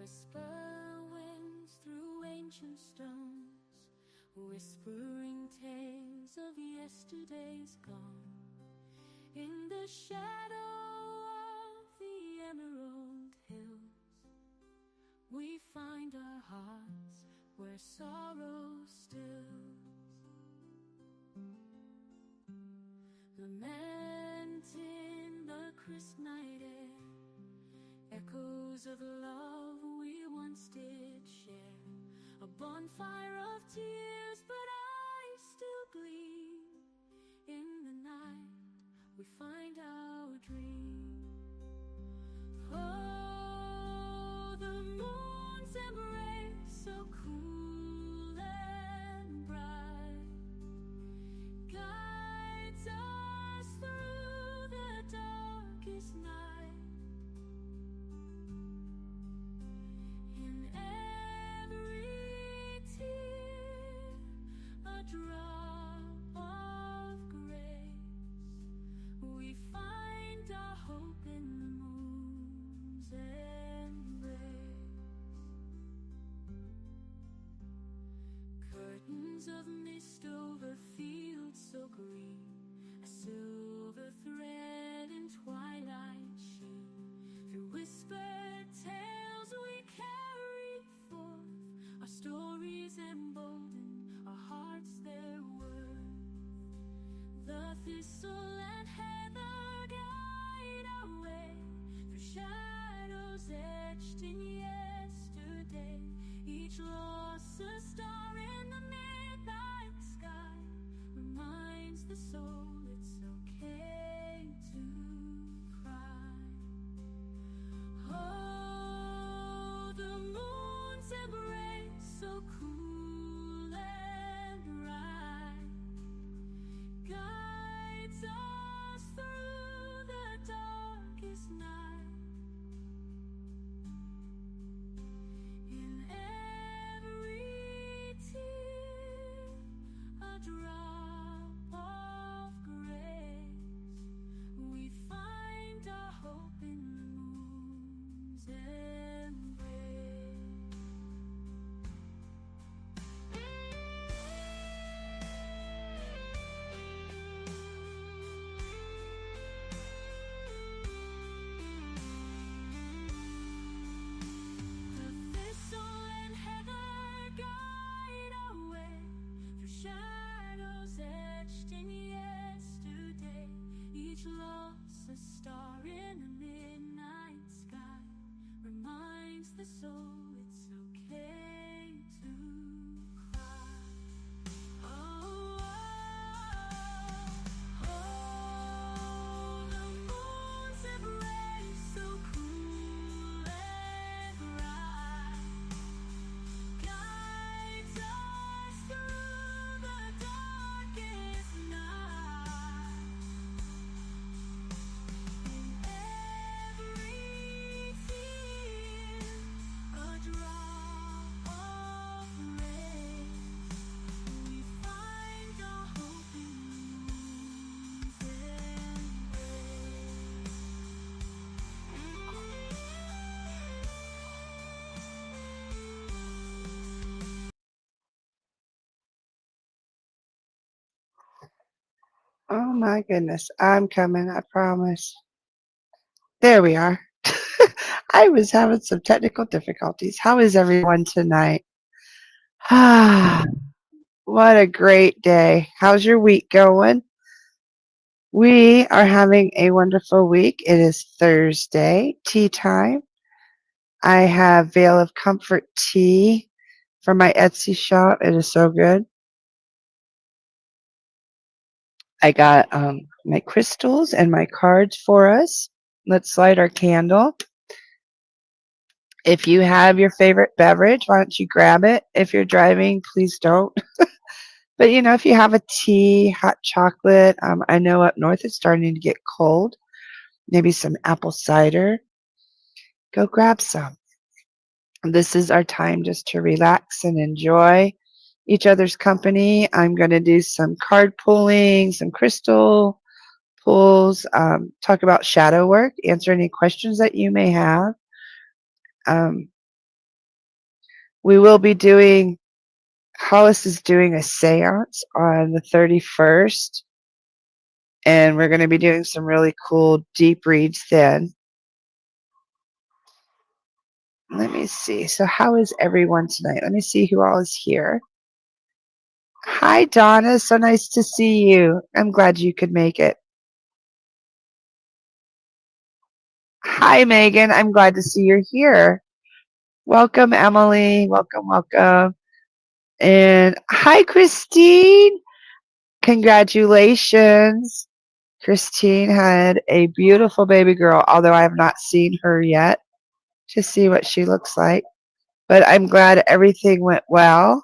Whisper winds through ancient stones, whispering tales of yesterdays gone. In the shadow of the emerald hills, we find our hearts where sorrow stills. Lament in the crisp night air, echoes of love we once did share. A bonfire of tears, but I still gleam. In the night we find our dream. Oh, the moon's embrace, so cool and bright, guides us through the darkest night. In every tear, a drop of grace, we find our hope in the moon's embrace. Curtains of mist over fields so green, a silver thread in twilight sheen. Through whispered tales we carry forth, our stories embolden, our hearts their worth. The thistle and heather guide our way, through shadows etched in yesterday. Each loss a star in the midnight sky reminds the soul it's okay to cry. Oh, the moon's embrace, so cool and bright, guides us through the darkest night. In every tear, a drop of grace, we find our hope in the moon's embrace. The thistle and heather guide our way, through shadows etched in yesterday. Each loss a star in the midnight sky reminds the soul it's okay to cry. Oh, oh, oh, the moon's embrace, so cool and bright, guides us through the darkest night. In every tear, a drop of grace, we find our hope in the moon's embrace. Oh my goodness. I'm coming, I promise. There we are. I was having some technical difficulties. How is everyone tonight? Ah, what a great day. How's your week going? We are having a wonderful week. It is Thursday, tea time. I have Veil of Comfort tea from my Etsy shop. It is so good. I got my crystals and my cards for us. Let's light our candle. If you have your favorite beverage, why don't you grab it? If you're driving, please don't. But if you have a tea, hot chocolate, I know up north it's starting to get cold. Maybe some apple cider. Go grab some. This is our time just to relax and enjoy each other's company. I'm going to do some card pulling, some crystal pulls, talk about shadow work, answer any questions that you may have. We will be doing, Hollis is doing a seance on the 31st, and we're going to be doing some really cool deep reads then. Let me see. So how is everyone tonight? Let me see who all is here. Hi, Donna. So nice to see you. I'm glad you could make it. Hi, Megan. I'm glad to see you're here. Welcome, Emily. Welcome, welcome. And hi, Christine. Congratulations. Christine had a beautiful baby girl, although I have not seen her yet to see what she looks like. But I'm glad everything went well.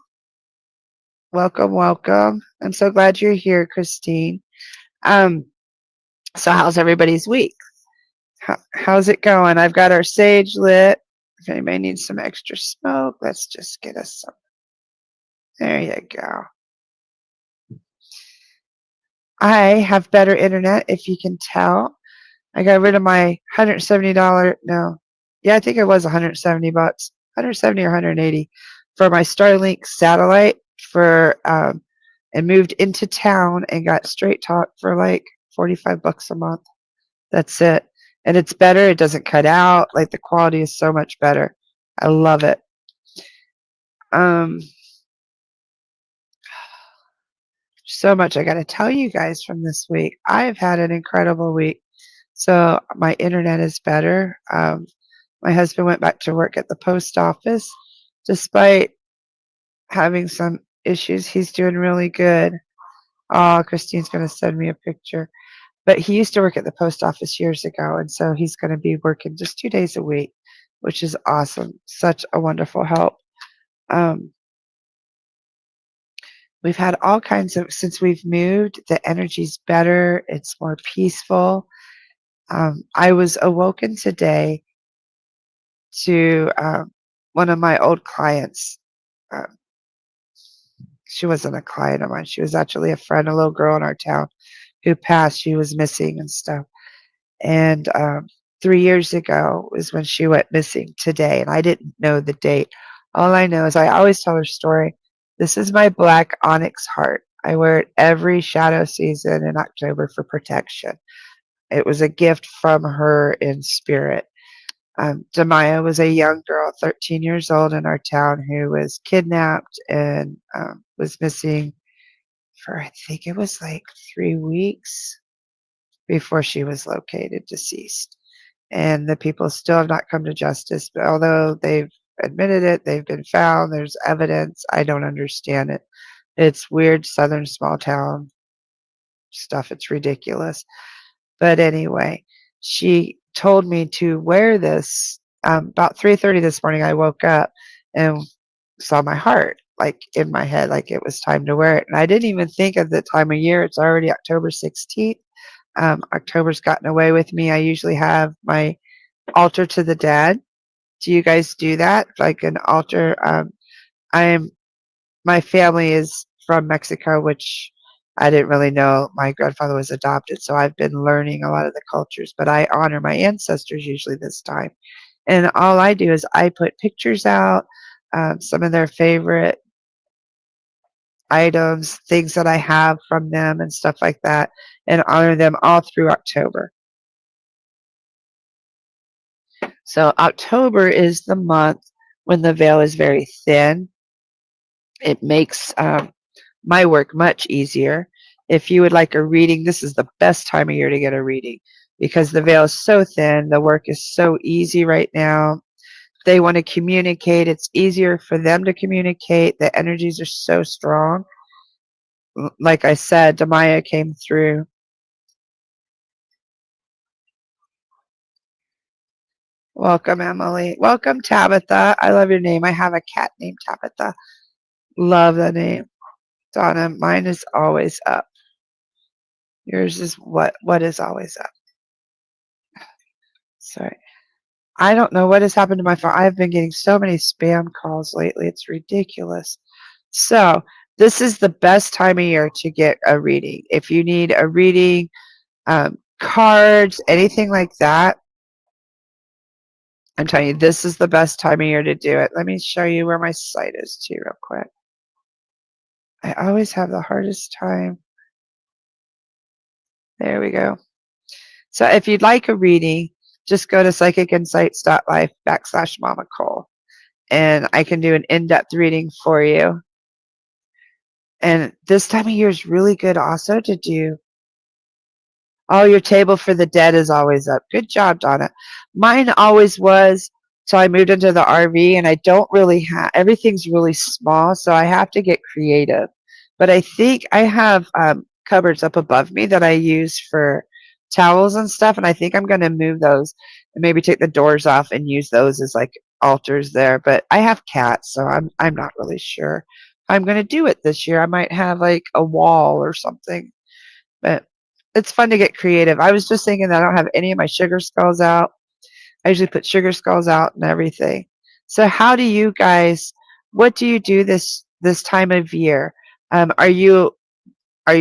Welcome, welcome. I'm so glad you're here, Christine. So how's everybody's week? How's it going? I've got our sage lit. If anybody needs some extra smoke, let's just get us some. There you go. I have better internet, if you can tell. I got rid of my $170. No, yeah, I think it was $170, 170 or 180 for my Starlink satellite and moved into town and got straight talk for like $45 a month. That's it. And it's better. It doesn't cut out. Like the quality is so much better. I love it. So much I got to tell you guys from this week. I've had an incredible week. So my internet is better. My husband went back to work at the post office. Despite having some issues, he's doing really good. Oh, Christine's going to send me a picture. But he used to work at the post office years ago, and so he's going to be working just 2 days a week, which is awesome. Such a wonderful help. We've had all kinds of, since we've moved, the energy's better. It's more peaceful. I was awoken today to one of my old clients. She wasn't a client of mine. She was actually a friend, a little girl in our town who passed. She was missing and stuff. And 3 years ago was when she went missing today, and I didn't know the date. All I know is I always tell her story. This is my black onyx heart. I wear it every shadow season in October for protection. It was a gift from her in spirit. Demaya was a young girl, 13 years old in our town, who was kidnapped and was missing for, I think it was like 3 weeks before she was located deceased. And the people still have not come to justice, but although they've admitted it, they've been found, there's evidence. I don't understand it. It's weird southern small town stuff. It's ridiculous. But anyway, she told me to wear this. About 3:30 this morning, I woke up and saw my heart like in my head, like it was time to wear it. And I didn't even think of the time of year. It's already October 16th. October's gotten away with me. I usually have my altar to the dead. Do you guys do that? Like an altar? My family is from Mexico, which I didn't really know. My grandfather was adopted, so I've been learning a lot of the cultures, but I honor my ancestors usually this time. And all I do is I put pictures out, some of their favorite items, things that I have from them and stuff like that, and honor them all through October. So October is the month when the veil is very thin. It makes my work much easier. If you would like a reading, this is the best time of year to get a reading because the veil is so thin. The work is so easy right now. They want to communicate. It's easier for them to communicate. The energies are so strong. Like I said, Demaya came through. Welcome, Emily. Welcome, Tabitha. I love your name. I have a cat named Tabitha. Love the name. Donna, mine is always up. Yours is what is always up? Sorry. I don't know what has happened to my phone. I've been getting so many spam calls lately. It's ridiculous. So this is the best time of year to get a reading. If you need a reading, cards, anything like that, I'm telling you, this is the best time of year to do it. Let me show you where my site is too real quick. I always have the hardest time. There we go. So if you'd like a reading, just go to PsychicInsights.Life /MamaCole, and I can do an in-depth reading for you. And this time of year is really good also to do. Oh, your table for the dead is always up. Good job, Donna. Mine always was. So I moved into the RV and I don't really have, everything's really small. So I have to get creative. But I think I have cupboards up above me that I use for towels and stuff. And I think I'm going to move those and maybe take the doors off and use those as like altars there. But I have cats, so I'm not really sure how I'm going to do it this year. I might have like a wall or something. But it's fun to get creative. I was just thinking that I don't have any of my sugar skulls out. I usually put sugar skulls out and everything. So how do you guys, what do you do this time of year? Are you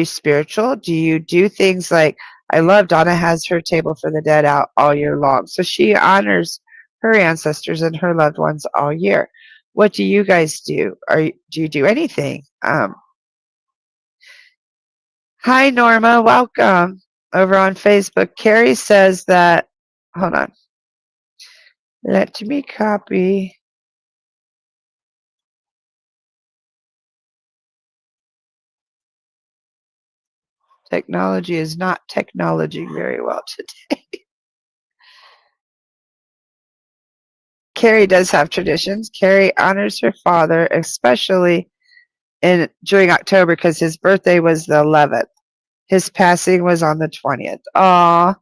spiritual? Do you do things like, I love Donna has her table for the dead out all year long. So she honors her ancestors and her loved ones all year. What do you guys do? Do you do anything? Hi, Norma. Welcome over on Facebook. Carrie says that, hold on. Let me copy. Technology is not technologing very well today. Carrie does have traditions. Carrie honors her father, especially during October because his birthday was the 11th. His passing was on the 20th. Aw.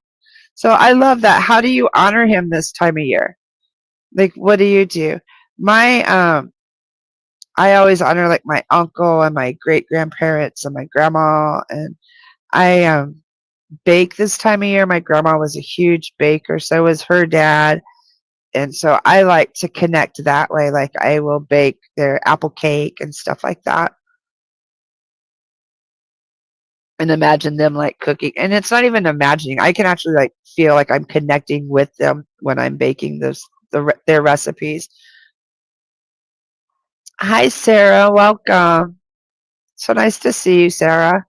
So I love that. How do you honor him this time of year? Like, what do you do? I always honor like my uncle and my great grandparents and my grandma, and I bake this time of year. My grandma was a huge baker, so was her dad, and so I like to connect that way. Like I will bake their apple cake and stuff like that, and imagine them like cooking. And it's not even imagining; I can actually like feel like I'm connecting with them when I'm baking their recipes. Hi, Sarah. Welcome. So nice to see you, Sarah.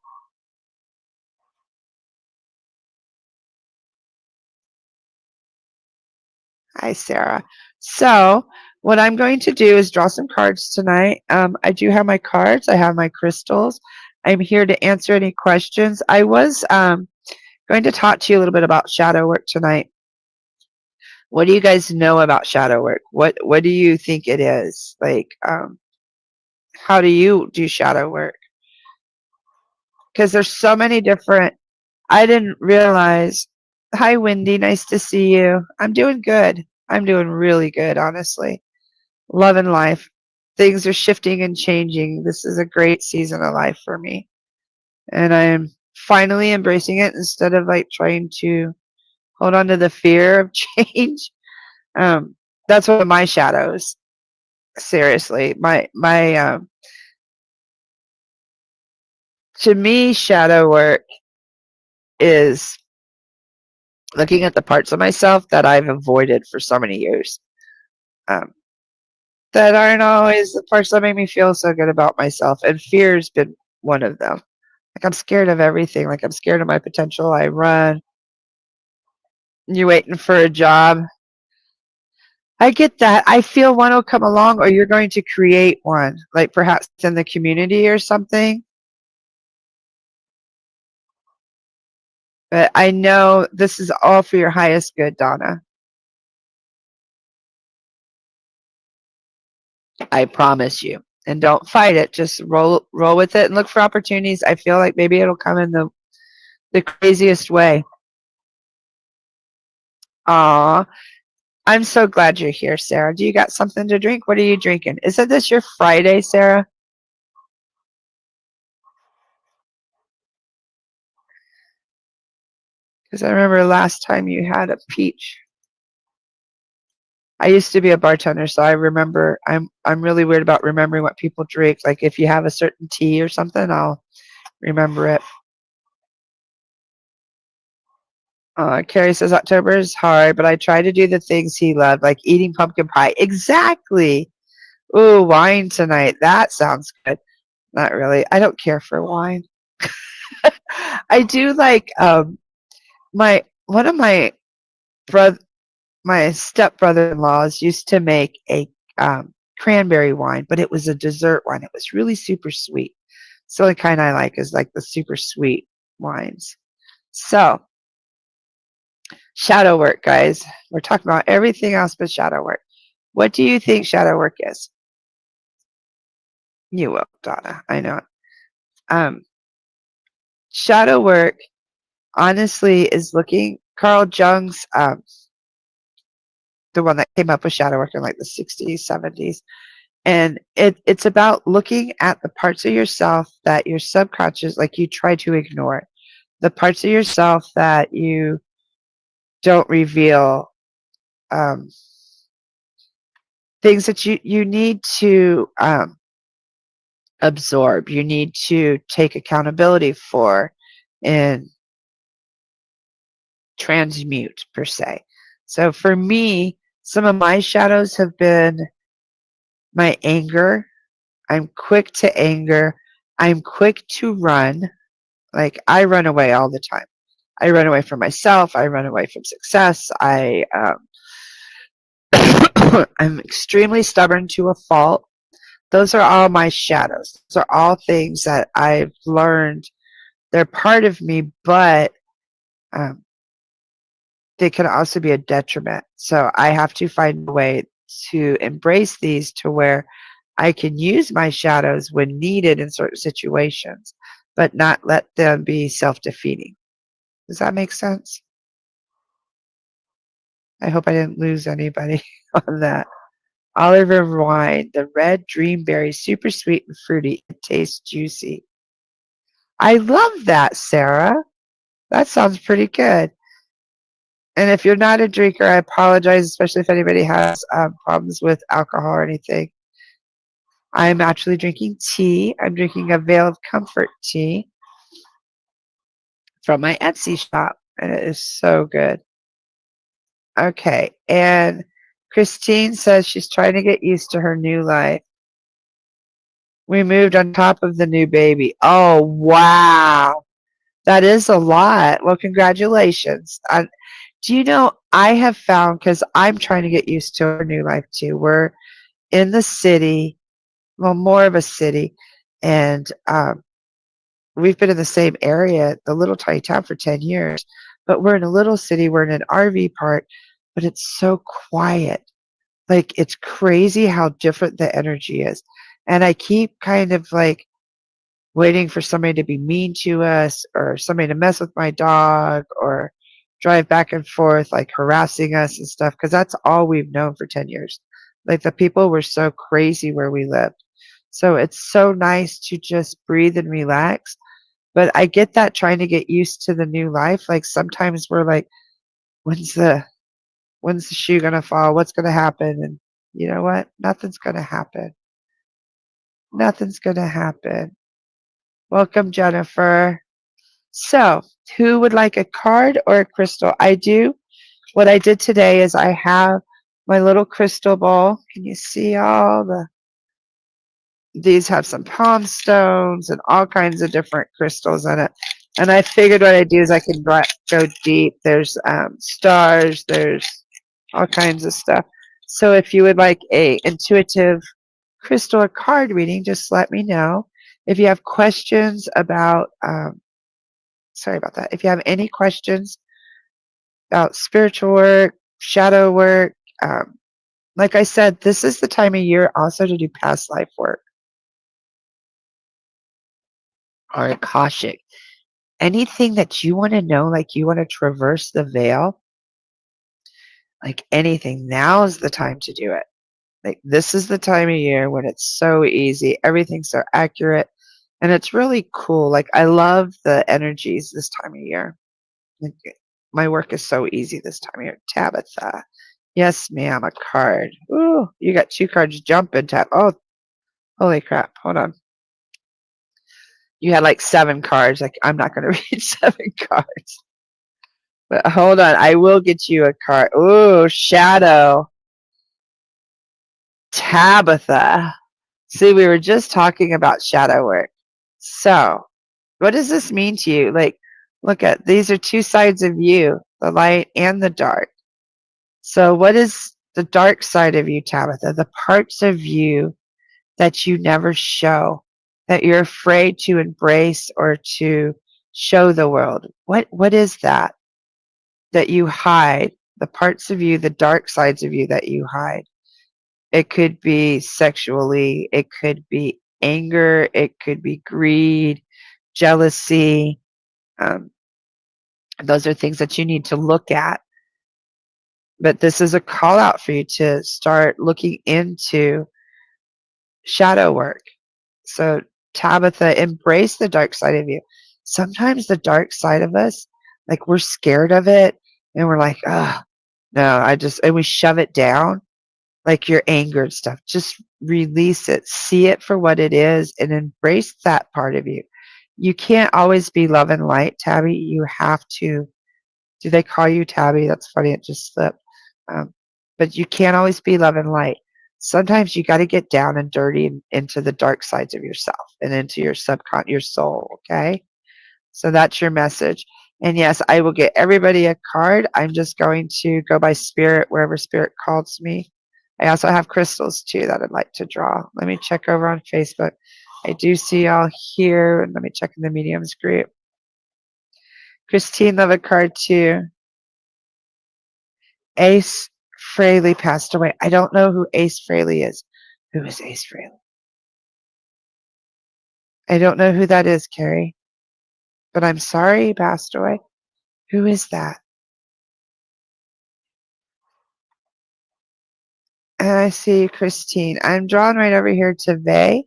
Hi, Sarah. So, what I'm going to do is draw some cards tonight. I do have my cards, I have my crystals. I'm here to answer any questions. I was going to talk to you a little bit about shadow work tonight. What do you guys know about shadow work? What do you think it is? Like, how do you do shadow work? Because there's so many different. I didn't realize. Hi, Wendy. Nice to see you. I'm doing good. I'm doing really good, honestly. Loving life. Things are shifting and changing. This is a great season of life for me. And I am finally embracing it instead of like trying to hold on to the fear of change. That's one of my shadows. Seriously. To me, shadow work is looking at the parts of myself that I've avoided for so many years. That aren't always the parts that make me feel so good about myself. And fear's been one of them. Like I'm scared of everything. Like I'm scared of my potential. I run. You're waiting for a job. I get that. I feel one will come along or you're going to create one, like perhaps in the community or something. But I know this is all for your highest good, Donna. I promise you. And don't fight it. Just roll with it and look for opportunities. I feel like maybe it'll come in the craziest way. Aw. I'm so glad you're here, Sarah. Do you got something to drink? What are you drinking? Isn't this your Friday, Sarah? Because I remember last time you had a peach. I used to be a bartender, so I remember. I'm really weird about remembering what people drink. Like if you have a certain tea or something, I'll remember it. Carrie says October is hard, but I try to do the things he loved, like eating pumpkin pie. Exactly. Ooh, wine tonight. That sounds good. Not really. I don't care for wine. I do like my one of brother my stepbrother-in-laws used to make a cranberry wine, but it was a dessert wine. It was really super sweet. So the kind I like is like the super sweet wines. So shadow work, guys. We're talking about everything else but shadow work. What do you think shadow work is? You will, Donna. I know it. Um, shadow work, honestly, is looking. Carl Jung's the one that came up with shadow work in like the 60s, 70s. And it's about looking at the parts of yourself that your subconscious, like you try to ignore, the parts of yourself that you don't reveal, um, things that you need to absorb, you need to take accountability for and transmute, per se. So for me, some of my shadows have been my anger. I'm quick to anger. I'm quick to run. Like I run away all the time. I run away from myself. I run away from success. I'm extremely stubborn to a fault. Those are all my shadows. Those are all things that I've learned. They're part of me, but um, they can also be a detriment. So I have to find a way to embrace these to where I can use my shadows when needed in certain situations, but not let them be self-defeating. Does that make sense? I hope I didn't lose anybody on that. Oliver wine, the red dreamberry, super sweet and fruity. It tastes juicy. I love that, Sarah. That sounds pretty good. And if you're not a drinker, I apologize, especially if anybody has problems with alcohol or anything. I'm actually drinking tea. I'm drinking a Veil of Comfort tea from my Etsy shop, and it is so good. Okay, and Christine says she's trying to get used to her new life. We moved on top of the new baby. Oh, wow. That is a lot. Well, congratulations. Do you know, I have found, because I'm trying to get used to our new life too. We're in the city, well, more of a city, and we've been in the same area, the little tiny town, for 10 years. But we're in a little city. We're in an RV park, but it's so quiet. Like, it's crazy how different the energy is. And I keep kind of like waiting for somebody to be mean to us or somebody to mess with my dog or drive back and forth, like harassing us and stuff, because that's all we've known for 10 years. Like, the people were so crazy where we lived. So it's so nice to just breathe and relax. But I get that trying to get used to the new life. Like, sometimes we're like, when's the shoe gonna fall? What's gonna happen? And you know what? Nothing's gonna happen. Nothing's gonna happen. Welcome, Jennifer. So, who would like a card or a crystal? I do. What I did today is I have my little crystal ball. Can you see all these have some palm stones and all kinds of different crystals in it. And I figured what I do is I can go deep. There's stars. There's all kinds of stuff. So if you would like a intuitive crystal or card reading, just let me know. If you have questions about, sorry about that. If you have any questions about spiritual work, shadow work, like I said, this is the time of year also to do past life work or Akashic. Anything that you want to know, like you want to traverse the veil, like anything, now is the time to do it. Like, this is the time of year when it's so easy, everything's so accurate, and it's really cool. Like, I love the energies this time of year. Like, my work is so easy this time of year. Tabitha. Yes, ma'am, a card. Ooh, you got 2 cards jumping, Tab. Oh, holy crap. Hold on. You had like 7 cards. Like, I'm not going to read 7 cards. But hold on, I will get you a card. Ooh, shadow. Tabitha. See, we were just talking about shadow work. So, what does this mean to you? Like, look at these are two sides of you, the light and the dark. So, what is the dark side of you, Tabitha? The parts of you that you never show, that you're afraid to embrace or to show the world. What is that you hide? The parts of you, the dark sides of you that you hide. It could be sexually, it could be anger, it could be greed, jealousy. Um, those are things that you need to look at. But this is a call out for you to start looking into shadow work. So, Tabitha, embrace the dark side of you. Sometimes the dark side of us, like we're scared of it and we're like, oh, no, and we shove it down, like your anger and stuff. Just release it, see it for what it is, and embrace that part of you. You can't always be love and light, Tabby. You have to. Do they call you Tabby? That's funny. It just slipped. But you can't always be love and light. Sometimes you got to get down and dirty and into the dark sides of yourself and into your soul. Okay. So that's your message. And yes, I will get everybody a card. I'm just going to go by spirit wherever spirit calls me. I also have crystals too that I'd like to draw. Let me check over on Facebook. I do see y'all here. Let me check in the mediums group. Christine, love a card too. Ace Frehley passed away. I don't know who Ace Frehley is. Who is Ace Frehley? I don't know who that is, Carrie. But I'm sorry he passed away. Who is that? And I see Christine. I'm drawn right over here to V.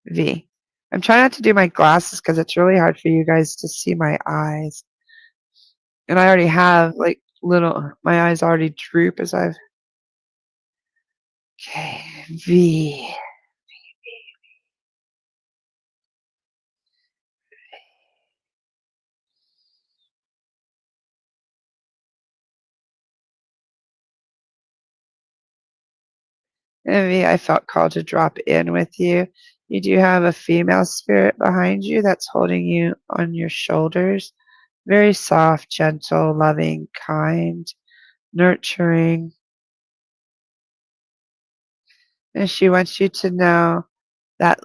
V. I'm trying not to do my glasses because it's really hard for you guys to see my eyes. And I already have like my eyes already droop as I've. Okay, V. And V, I felt called to drop in with you. You do have a female spirit behind you that's holding you on your shoulders. Very soft, gentle, loving, kind, nurturing. And she wants you to know that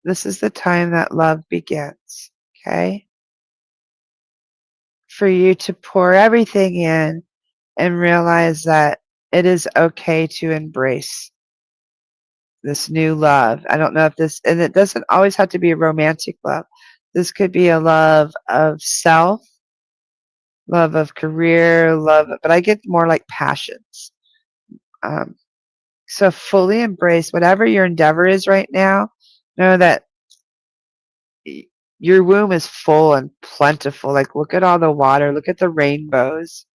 this is the time that love begins, okay? For you to pour everything in and realize that it is okay to embrace this new love. I don't know if and it doesn't always have to be a romantic love. This could be a love of self, love of career, but I get more like passions. Um, so fully embrace whatever your endeavor is right now. Know that your womb is full and plentiful. Like, look at all the water, look at the rainbows.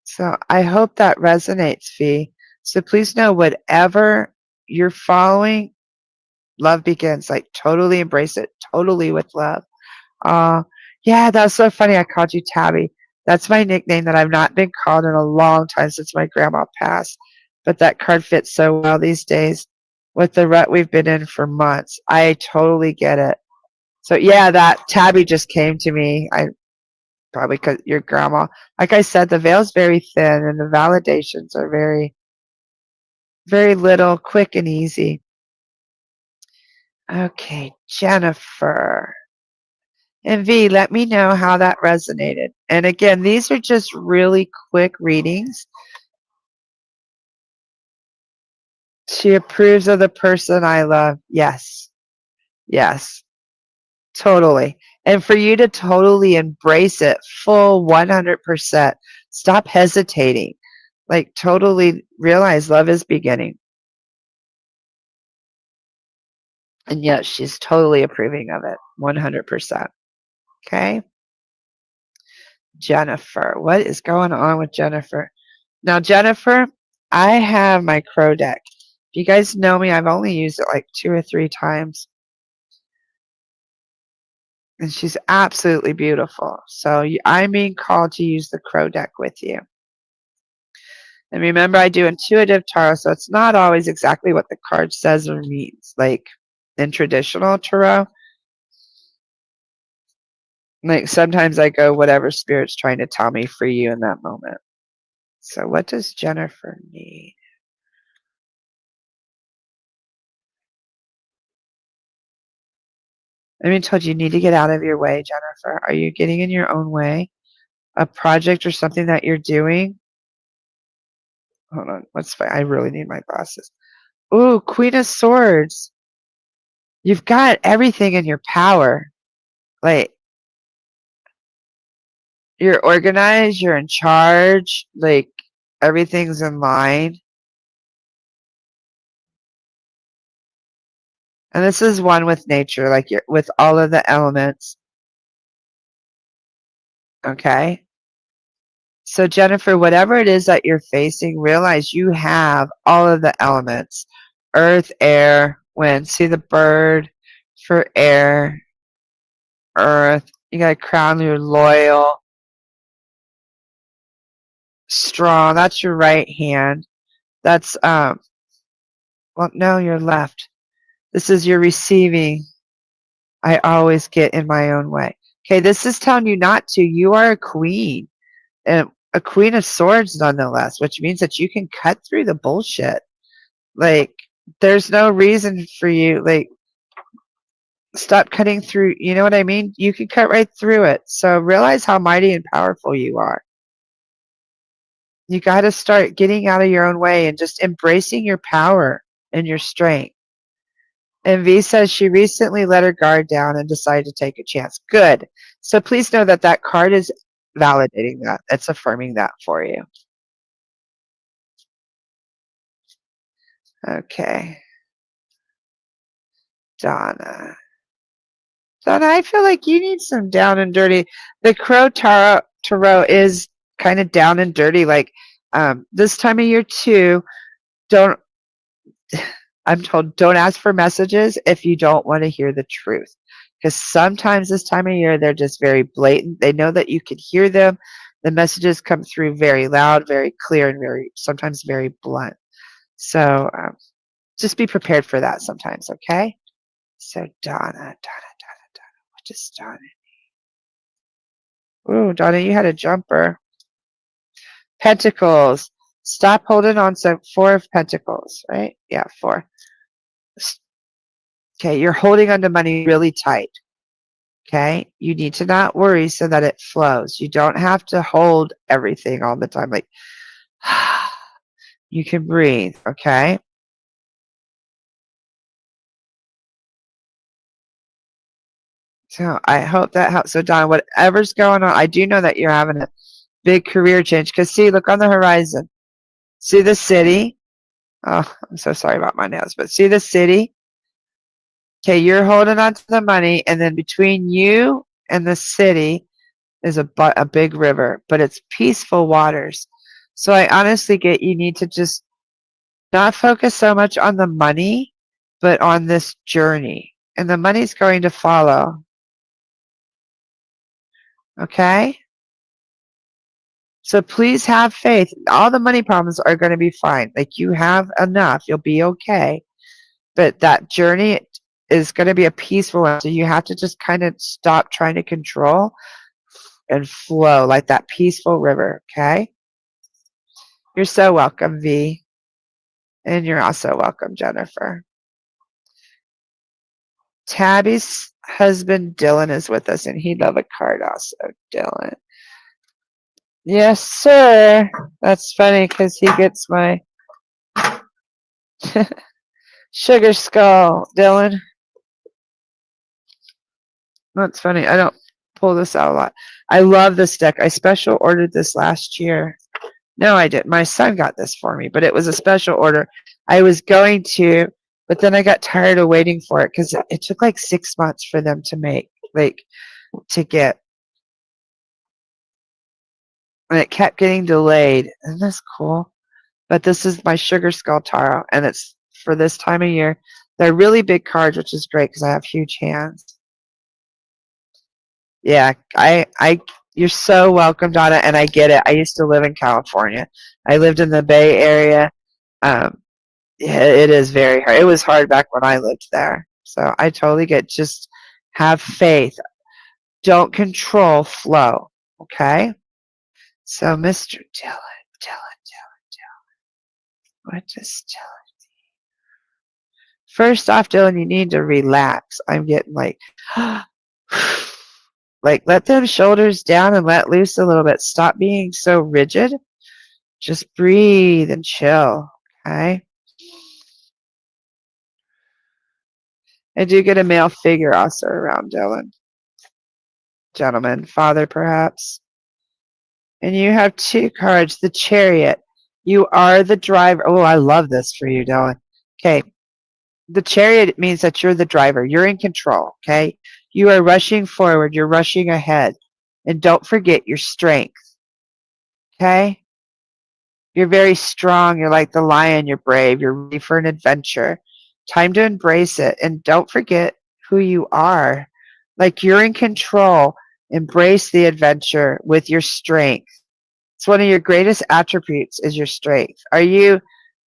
So I hope that resonates, Fee. So please know whatever you're following, love begins. Like, totally embrace it, totally with love. Yeah, that's so funny. I called you Tabby. That's my nickname that I've not been called in a long time since my grandma passed. But that card fits so well these days with the rut we've been in for months. I totally get it. So yeah, that Tabby just came to me. I probably because your grandma. Like I said, the veil's very thin and the validations are very, very little, quick and easy. Okay, Jennifer. And V, let me know how that resonated. And again, these are just really quick readings. She approves of the person I love. Yes. Yes. Totally. And for you to totally embrace it full 100%. Stop hesitating. Like, totally realize love is beginning. And yes, she's totally approving of it. 100%. Okay. Jennifer. What is going on with Jennifer? Now, Jennifer, I have my crow deck. If you guys know me, I've only used it like 2 or 3 times. And she's absolutely beautiful. So I'm being called to use the Crow deck with you. And remember, I do intuitive tarot, so it's not always exactly what the card says or means. Like in traditional tarot, like sometimes I go whatever spirit's trying to tell me for you in that moment. So what does Jennifer need? I mean, told you need to get out of your way, Jennifer. Are you getting in your own way? A project or something that you're doing? Hold on. I really need my glasses. Ooh, Queen of Swords. You've got everything in your power. Like, you're organized, you're in charge, like, everything's in line. And this is one with nature, like you're with all of the elements. Okay? So, Jennifer, whatever it is that you're facing, realize you have all of the elements. Earth, air, wind. See the bird for air, earth. You got a crown, you're loyal, strong. That's your right hand. That's, well, no, your left. This is your receiving. I always get in my own way. Okay, this is telling you not to. You are a queen. And a queen of swords nonetheless, which means that you can cut through the bullshit. Like, there's no reason for you, like, stop cutting through. You know what I mean? You can cut right through it. So realize how mighty and powerful you are. You got to start getting out of your own way and just embracing your power and your strength. And V says she recently let her guard down and decided to take a chance. Good. So please know that that card is validating that. It's affirming that for you. Okay. Donna. Donna, I feel like you need some down and dirty. The Crow Tarot is kind of down and dirty. Like this time of year too, I'm told don't ask for messages if you don't want to hear the truth. Because sometimes this time of year, they're just very blatant. They know that you can hear them. The messages come through very loud, very clear, and sometimes very blunt. So just be prepared for that sometimes, okay? So Donna. What is Donna? Ooh, Donna, you had a jumper. Pentacles. Stop holding on to 4 of Pentacles, right? Yeah, 4. Okay, you're holding onto money really tight. Okay, you need to not worry so that it flows. You don't have to hold everything all the time. Like, you can breathe, okay? So I hope that helps. So, Don, whatever's going on, I do know that you're having a big career change. Because, see, look on the horizon. See the city? Oh, I'm so sorry about my nails. But see the city? Okay, you're holding on to the money. And then between you and the city is a big river. But it's peaceful waters. So I honestly get you need to just not focus so much on the money, but on this journey. And the money's going to follow. Okay? So please have faith. All the money problems are going to be fine. Like, you have enough. You'll be okay. But that journey is going to be a peaceful one. So you have to just kind of stop trying to control and flow like that peaceful river. Okay? You're so welcome, V. And you're also welcome, Jennifer. Tabby's husband, Dylan, is with us, and he'd love a card also, Dylan. Yes, sir. That's funny because he gets my sugar skull, Dylan. That's funny. I don't pull this out a lot. I love this deck. I special ordered this last year. No, I didn't. My son got this for me, but it was a special order. I was going to, but then I got tired of waiting for it because it took like 6 months for them to make, like, to get. And it kept getting delayed. Isn't this cool? But this is my Sugar Skull Tarot, and it's for this time of year. They're really big cards, which is great because I have huge hands. Yeah, you're so welcome, Donna, and I get it. I used to live in California. I lived in the Bay Area. Yeah, it is very hard. It was hard back when I lived there. So I totally get, just have faith. Don't control flow. Okay? So Mr. Dylan, what does Dylan? First off, Dylan, you need to relax. I'm getting like let them shoulders down and let loose a little bit. Stop being so rigid. Just breathe and chill. Okay? I do get a male figure also around Dylan. Gentleman, father perhaps. And you have 2 cards. The Chariot. You are the driver. Oh, I love this for you, Dylan. Okay. The Chariot means that you're the driver. You're in control. Okay. You are rushing forward. You're rushing ahead. And don't forget your strength. Okay. You're very strong. You're like the lion. You're brave. You're ready for an adventure. Time to embrace it. And don't forget who you are. Like, you're in control. Embrace the adventure with your strength. It's one of your greatest attributes is your strength. Are you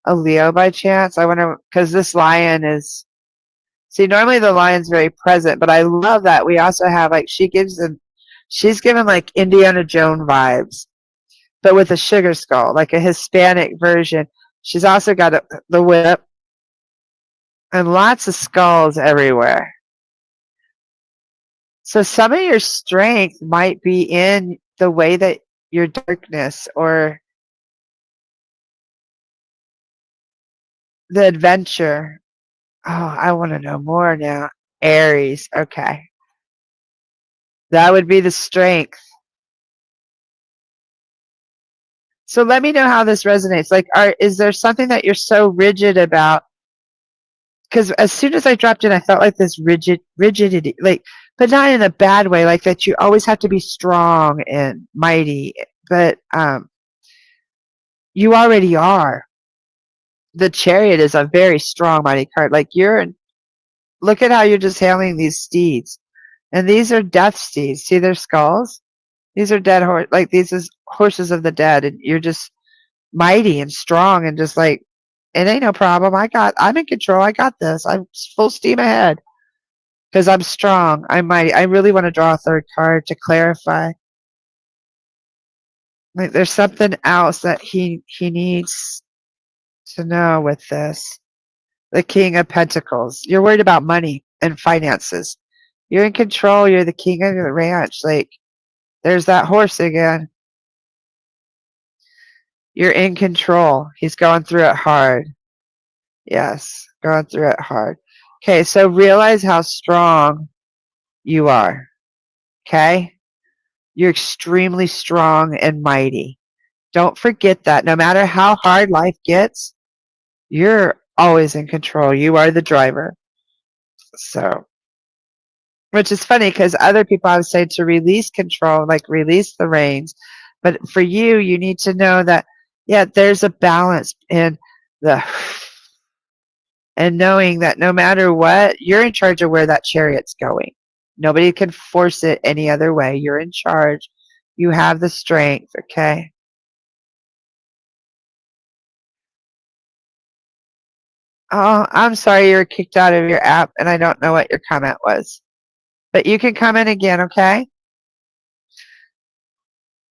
a Leo by chance? I wonder, because this lion is, see, normally the lion's very present, but I love that we also have, like, she's given like Indiana Jones vibes, but with a sugar skull, like a Hispanic version. She's also got the whip and lots of skulls everywhere. So some of your strength might be in the way that your darkness or the adventure. Oh, I want to know more now. Aries. Okay. That would be the strength. So let me know how this resonates. Like, is there something that you're so rigid about? Because as soon as I dropped in, I felt like this rigidity, like, but not in a bad way, like that you always have to be strong and mighty. But you already are. The Chariot is a very strong, mighty card. Like, look at how you're just handling these steeds. And these are death steeds. See their skulls? These are dead horse. Like, these is horses of the dead. And you're just mighty and strong and just like, it ain't no problem. I'm in control. I got this. I'm full steam ahead because I'm strong. I'm mighty. I really want to draw a 3rd card to clarify. Like, there's something else that he needs to know with this. The King of Pentacles. You're worried about money and finances. You're in control. You're the king of the ranch. Like, there's that horse again. You're in control. He's going through it hard. Yes, going through it hard. Okay, so realize how strong you are. Okay? You're extremely strong and mighty. Don't forget that. No matter how hard life gets, you're always in control. You are the driver. So, which is funny because other people I would say to release control, like release the reins. But for you, you need to know that, yeah, there's a balance in the, and knowing that no matter what, you're in charge of where that chariot's going. Nobody can force it any other way. You're in charge. You have the strength, okay? Oh, I'm sorry you were kicked out of your app, and I don't know what your comment was. But you can come in again, okay?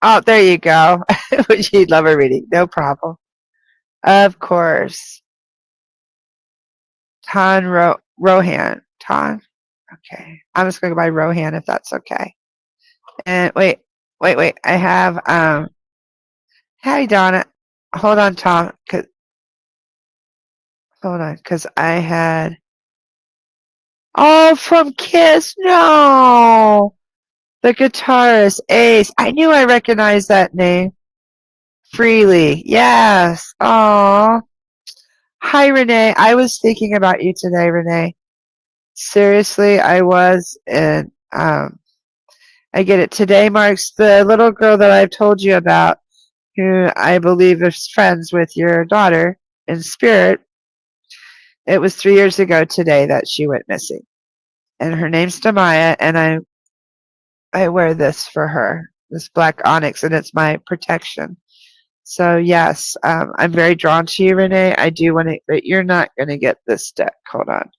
Oh, there you go. You'd love a reading. No problem. Of course. Rohan. Tan? Okay. I'm just going to go by Rohan if that's okay. And wait. I have, hi, Donna. Hold on, Tom. Hold on, because I had, oh, from Kiss. No. The guitarist, Ace. I knew I recognized that name. Freely. Yes. Oh. Hi, Renee. I was thinking about you today, Renee. Seriously, I was. And I get it. Today marks the little girl that I've told you about, who I believe is friends with your daughter in spirit. It was 3 years ago today that she went missing. And her name's Demaya, and I wear this for her, this black onyx, and it's my protection. So yes, I'm very drawn to you, Renee. I do want to, but you're not going to get this deck. Hold on.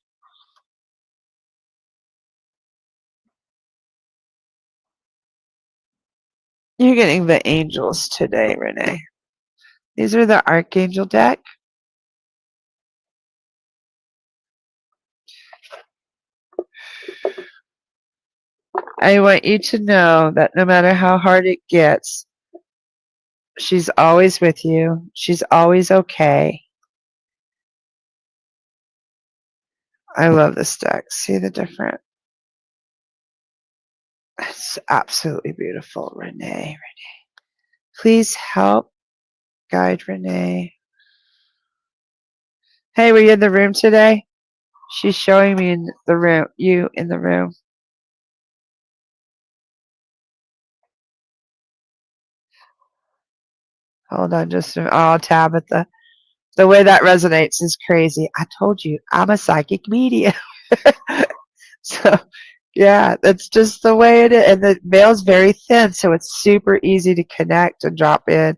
You're getting the angels today, Renee. These are the Archangel deck. I want you to know that no matter how hard it gets, she's always with you. She's always okay. I love this deck. See the different. It's absolutely beautiful, Renee. Please help guide Renee. Hey, were you in the room today? She's showing me in the room, you in the room. Hold on just a minute. Oh, Tabitha. The way that resonates is crazy. I told you, I'm a psychic medium. So, yeah, that's just the way it is. And the veil's very thin, so it's super easy to connect and drop in.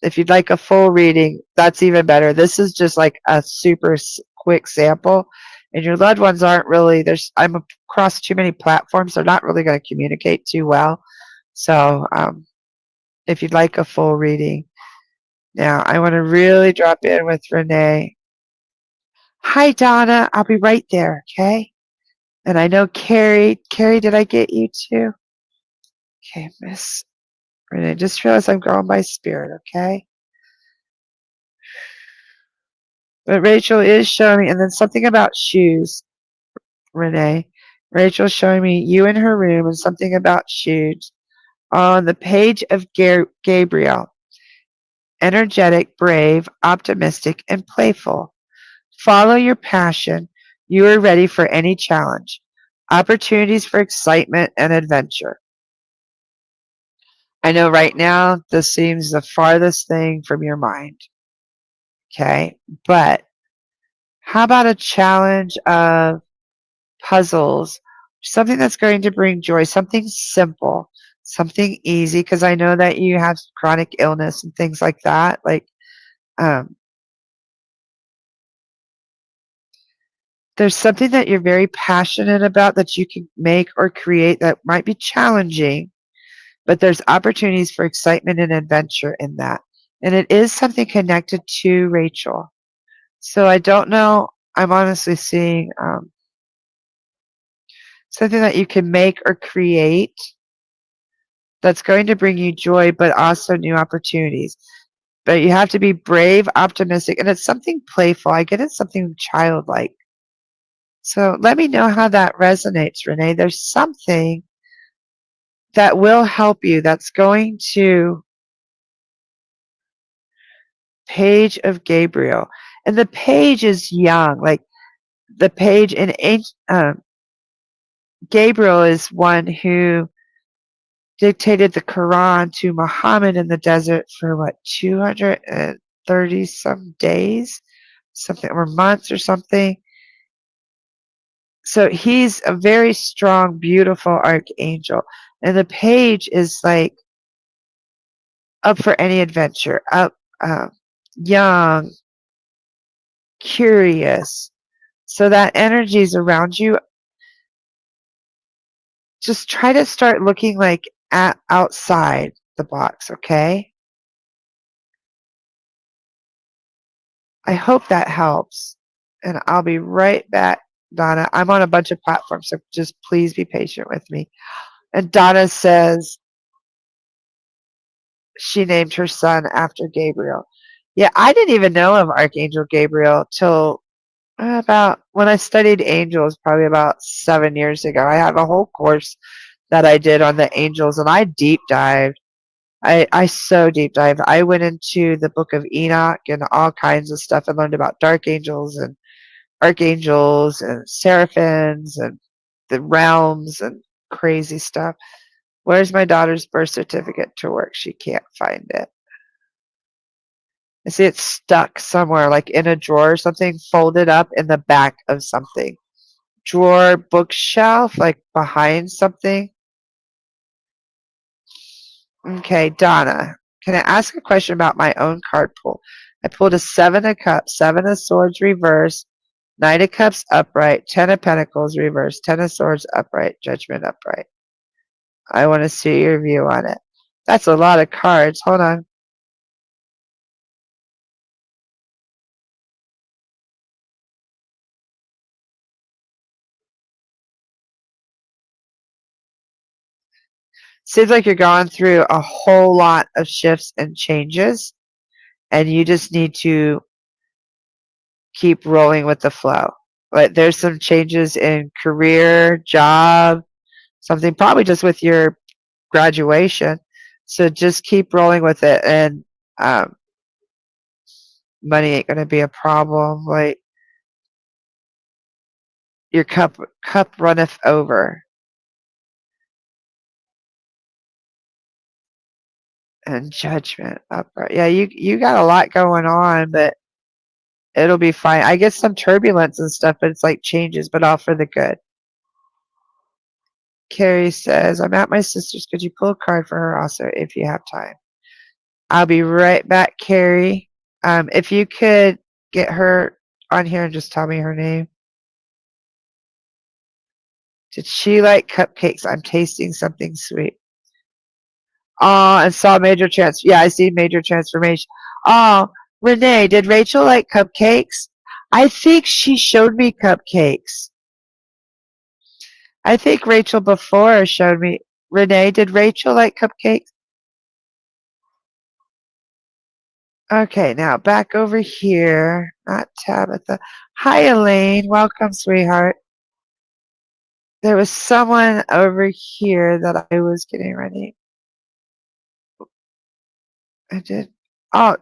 If you'd like a full reading, that's even better. This is just like a super quick sample. And your loved ones aren't really, I'm across too many platforms. They're not really going to communicate too well. So, if you'd like a full reading. Now, I want to really drop in with Renee. Hi, Donna. I'll be right there, okay? And I know Carrie. Carrie, did I get you too? Okay, Miss Renee. Just realize I'm going by spirit, okay? But Rachel is showing me, and then something about shoes, Renee. Rachel's showing me you in her room and something about shoes. On the page of Gabriel, energetic, brave, optimistic, and playful. Follow your passion. You are ready for any challenge. Opportunities for excitement and adventure. I know right now this seems the farthest thing from your mind. Okay. But how about a challenge of puzzles? Something that's going to bring joy, something simple, something easy, because I know that you have chronic illness and things like that. Like, there's something that you're very passionate about that you can make or create that might be challenging, but there's opportunities for excitement and adventure in that. And it is something connected to Rachel. So I don't know. I'm honestly seeing something that you can make or create that's going to bring you joy, but also new opportunities. But you have to be brave, optimistic, and it's something playful. I get it's something childlike. So let me know how that resonates, Renee. There's something that will help you that's going to page of Gabriel. And the page is young. Like the page in Gabriel is one who dictated the Quran to Muhammad in the desert for what, 230 some days, something, or months or something. So he's a very strong, beautiful archangel. And the page is like up for any adventure, up, young, curious. So that energy is around you. Just try to start looking like outside the box, okay? I hope that helps. And I'll be right back, Donna. I'm on a bunch of platforms, so just please be patient with me. And Donna says she named her son after Gabriel. Yeah, I didn't even know of Archangel Gabriel till about when I studied angels, probably about 7 years ago. I have a whole course that I did on the angels, and I deep dived. I so deep dived. I went into the book of Enoch and all kinds of stuff and learned about dark angels and archangels and seraphims and the realms and crazy stuff. Where's my daughter's birth certificate to work? She can't find it. I see it stuck somewhere, like in a drawer or something, folded up in the back of something. Drawer, bookshelf, like behind something. Okay, Donna, can I ask a question about my own card pull? I pulled a 7 of Cups, 7 of Swords reverse, 9 of Cups upright, 10 of Pentacles reverse, 10 of Swords upright, Judgment upright. I want to see your view on it. That's a lot of cards. Hold on. Seems like you're going through a whole lot of shifts and changes, and you just need to keep rolling with the flow. Like there's some changes in career, job, something probably just with your graduation. So just keep rolling with it, and money ain't gonna be a problem. Like your cup runneth over, and Judgment upright. Yeah, you got a lot going on, but it'll be fine. I get some turbulence and stuff, but it's like changes, but all for the good. Carrie says, I'm at my sister's. Could you pull a card for her also if you have time? I'll be right back, Carrie. If you could get her on here and just tell me her name. Did she like cupcakes? I'm tasting something sweet. Oh, and saw major yeah, I see major transformation. Oh, Renee, did Rachel like cupcakes? I think she showed me cupcakes. I think Rachel before showed me. Renee, did Rachel like cupcakes? Okay, now back over here. Not Tabitha. Hi, Elaine. Welcome, sweetheart. There was someone over here that I was getting ready. I did. Oh,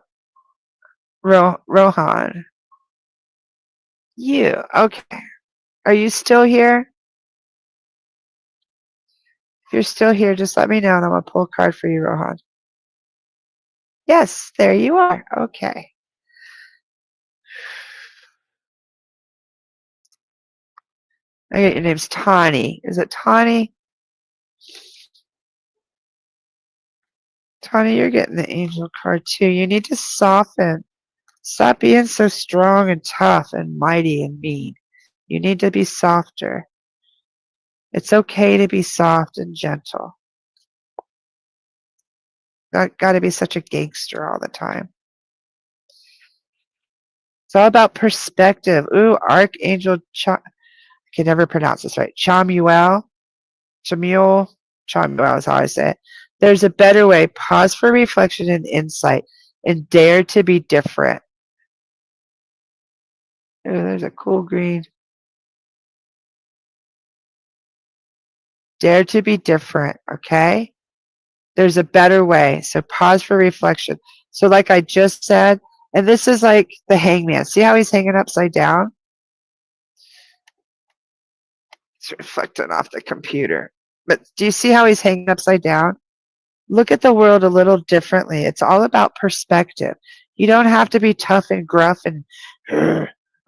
Rohan. You. Okay. Are you still here? If you're still here, just let me know and I'm going to pull a card for you, Rohan. Yes, there you are. Okay. I get your name's Tawny. Is it Tawny? Tawny, you're getting the angel card too. You need to soften. Stop being so strong and tough and mighty and mean. You need to be softer. It's okay to be soft and gentle. Not got to be such a gangster all the time. It's all about perspective. Ooh, Archangel I can never pronounce this right. Chamuel is how I say it. There's a better way. Pause for reflection and insight and dare to be different. Ooh, there's a cool green. Dare to be different, okay? There's a better way. So pause for reflection. So like I just said, and this is like the hangman. See how he's hanging upside down? It's reflecting off the computer. But do you see how he's hanging upside down? Look at the world a little differently. It's all about perspective. You don't have to be tough and gruff and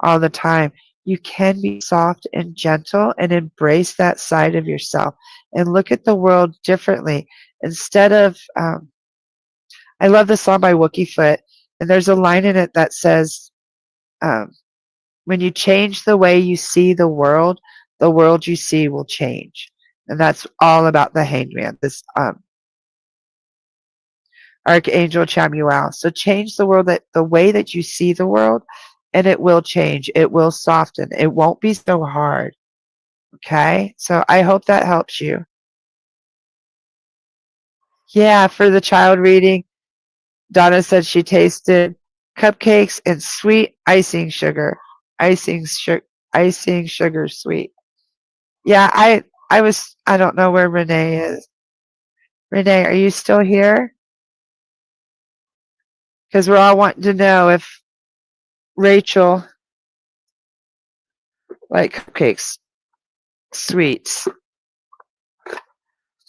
all the time. You can be soft and gentle and embrace that side of yourself and look at the world differently. Instead of, I love the song by Wookiefoot, and there's a line in it that says, when you change the way you see the world you see will change. And that's all about the hangman, this Archangel Chamuel. So change the world, that the way that you see the world, and it will change. It will soften. It won't be so hard. Okay? So I hope that helps you. Yeah, for the child reading, Donna said she tasted cupcakes and sweet icing sugar. Icing sugar sweet. Yeah, I don't know where Renee is. Renee, are you still here? Because we're all wanting to know if Rachel like cupcakes, sweets.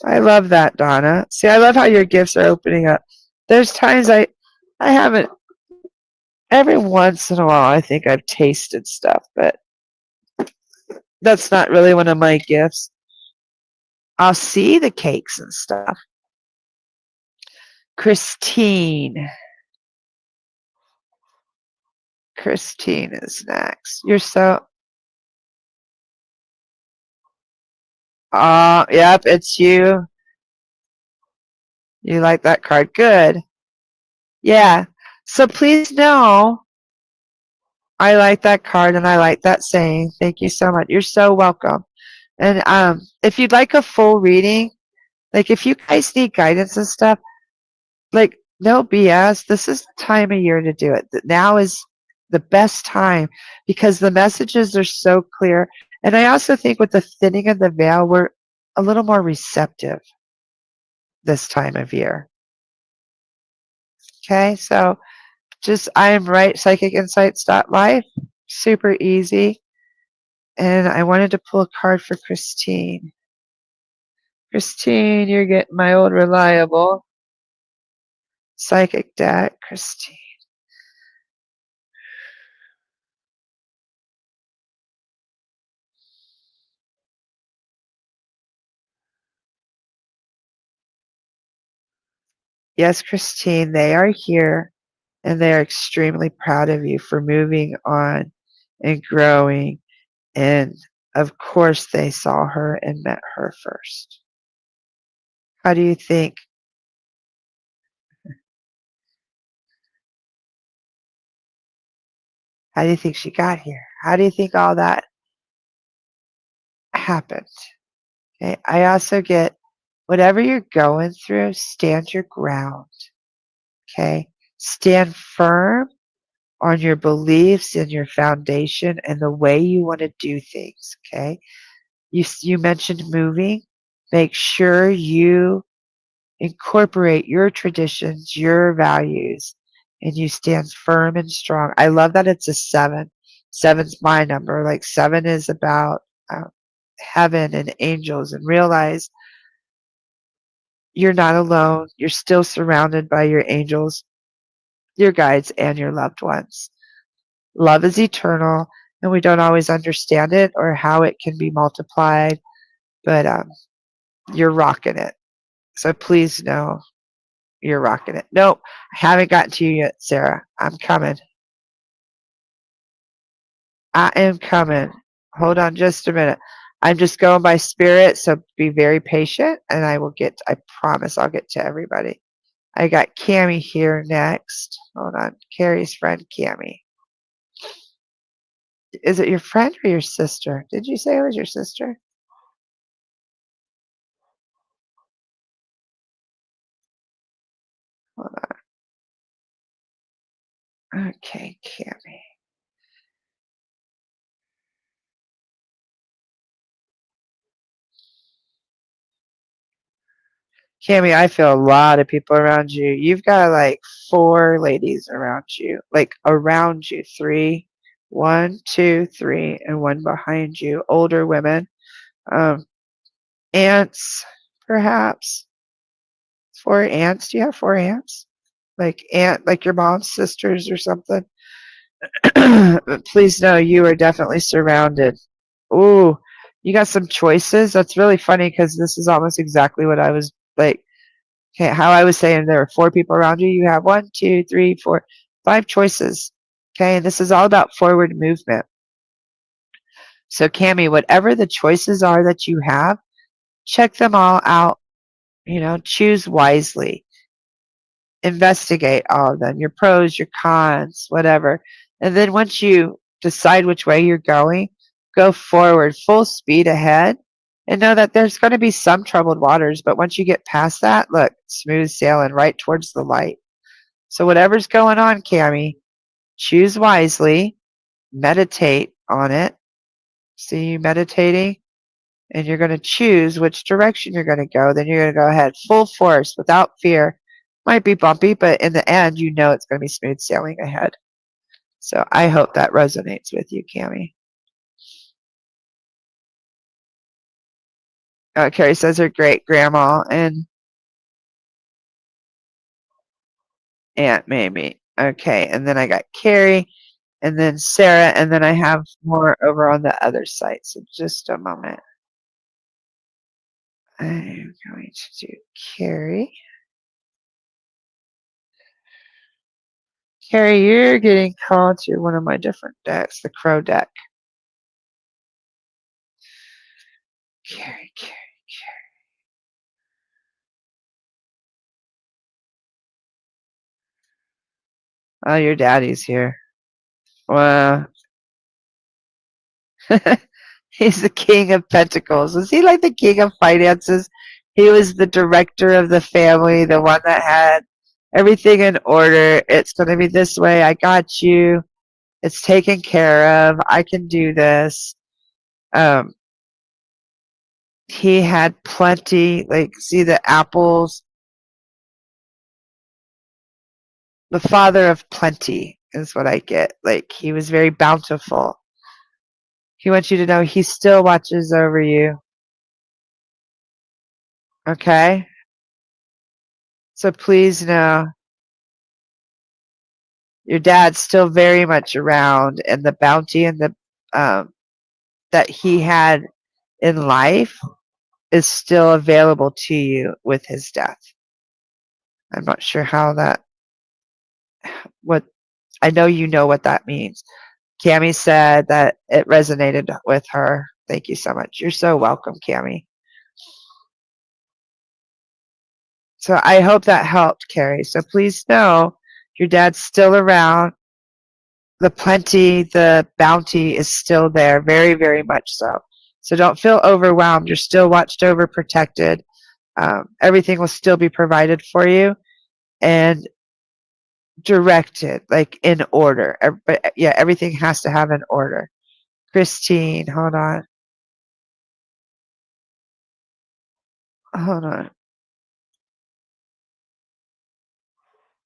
I love that, Donna. See, I love how your gifts are opening up. There's times I haven't Every once in a while, I think I've tasted stuff, but that's not really one of my gifts. I'll see the cakes and stuff. Christine. Christine is next. You're so... Yep, it's you. You like that card. Good. Yeah. So please know, I like that card and I like that saying. Thank you so much. You're so welcome. And if you'd like a full reading, like if you guys need guidance and stuff, like no BS, this is the time of year to do it. Now is the best time because the messages are so clear. And I also think with the thinning of the veil, we're a little more receptive this time of year. Okay, so just I am right, PsychicInsights.Life. Super easy. And I wanted to pull a card for Christine. Christine, you're getting my old reliable psychic deck. Christine. Yes, Christine, they are here and they are extremely proud of you for moving on and growing. And of course, they saw her and met her first. How do you think? How do you think she got here? How do you think all that happened? Okay. I also get whatever you're going through, stand your ground. Okay. Stand firm on your beliefs and your foundation and the way you want to do things. Okay. You mentioned moving. Make sure you incorporate your traditions, your values, and you stand firm and strong. I love that it's a 7. 7's my number. Like 7 is about heaven and angels, and realize you're not alone. You're still surrounded by your angels, your guides, and your loved ones. Love is eternal, and we don't always understand it or how it can be multiplied, but you're rocking it. So please know you're rocking it. Nope, I haven't gotten to you yet, Sarah. I'm coming. I am coming. Hold on just a minute. I'm just going by spirit, so be very patient, and I promise I'll get to everybody. I got Cammie here next. Hold on. Carrie's friend, Cammie. Is it your friend or your sister? Did you say it was your sister? Hold on. Okay, Cammie. Cammie, I feel a lot of people around you. You've got like 4 ladies around you. Like around you. 3. 1, 2, 3, and 1 behind you. Older women. Aunts, perhaps. 4 aunts. Do you have 4 aunts? Like your mom's sisters or something? Please know you are definitely surrounded. Ooh, you got some choices. That's really funny because this is almost exactly what I was like. Okay, how I was saying there are 4 people around you. You have 1, 2, 3, 4, 5 choices. Okay, and this is all about forward movement. So, Cammie, whatever the choices are that you have, check them all out. Choose wisely. Investigate all of them, your pros, your cons, whatever. And then once you decide which way you're going, go forward, full speed ahead, and know that there's going to be some troubled waters. But once you get past that, look, smooth sailing right towards the light. So whatever's going on, Cammie, choose wisely, meditate on it. See you meditating, and you're going to choose which direction you're going to go. Then you're going to go ahead full force without fear. Might be bumpy, but in the end, you know it's going to be smooth sailing ahead. So I hope that resonates with you, Cammie. Carrie says her great grandma and Aunt Mamie. Okay, and then I got Carrie, and then Sarah, and then I have more over on the other side. So just a moment. I'm going to do Carrie. Carrie, you're getting called to one of my different decks, the Crow deck. Carrie. Oh, your daddy's here. Well, he's the king of pentacles. Is he like the king of finances? He was the director of the family, the one that had everything in order. It's going to be this way. I got you. It's taken care of. I can do this. He had plenty. Like, see the apples. The father of plenty is what I get. Like, he was very bountiful. He wants you to know he still watches over you. Okay? So please know your dad's still very much around, and the bounty and the that he had in life is still available to you with his death. I'm not sure how that what I know you know what that means. Cammie said that it resonated with her. Thank you so much. You're so welcome, Cammie. So I hope that helped, Carrie. So please know your dad's still around. The plenty, the bounty is still there, very, very much so. So don't feel overwhelmed. You're still watched over, protected. Everything will still be provided for you and directed, like in order. But yeah, everything has to have an order. Christine, hold on. Hold on.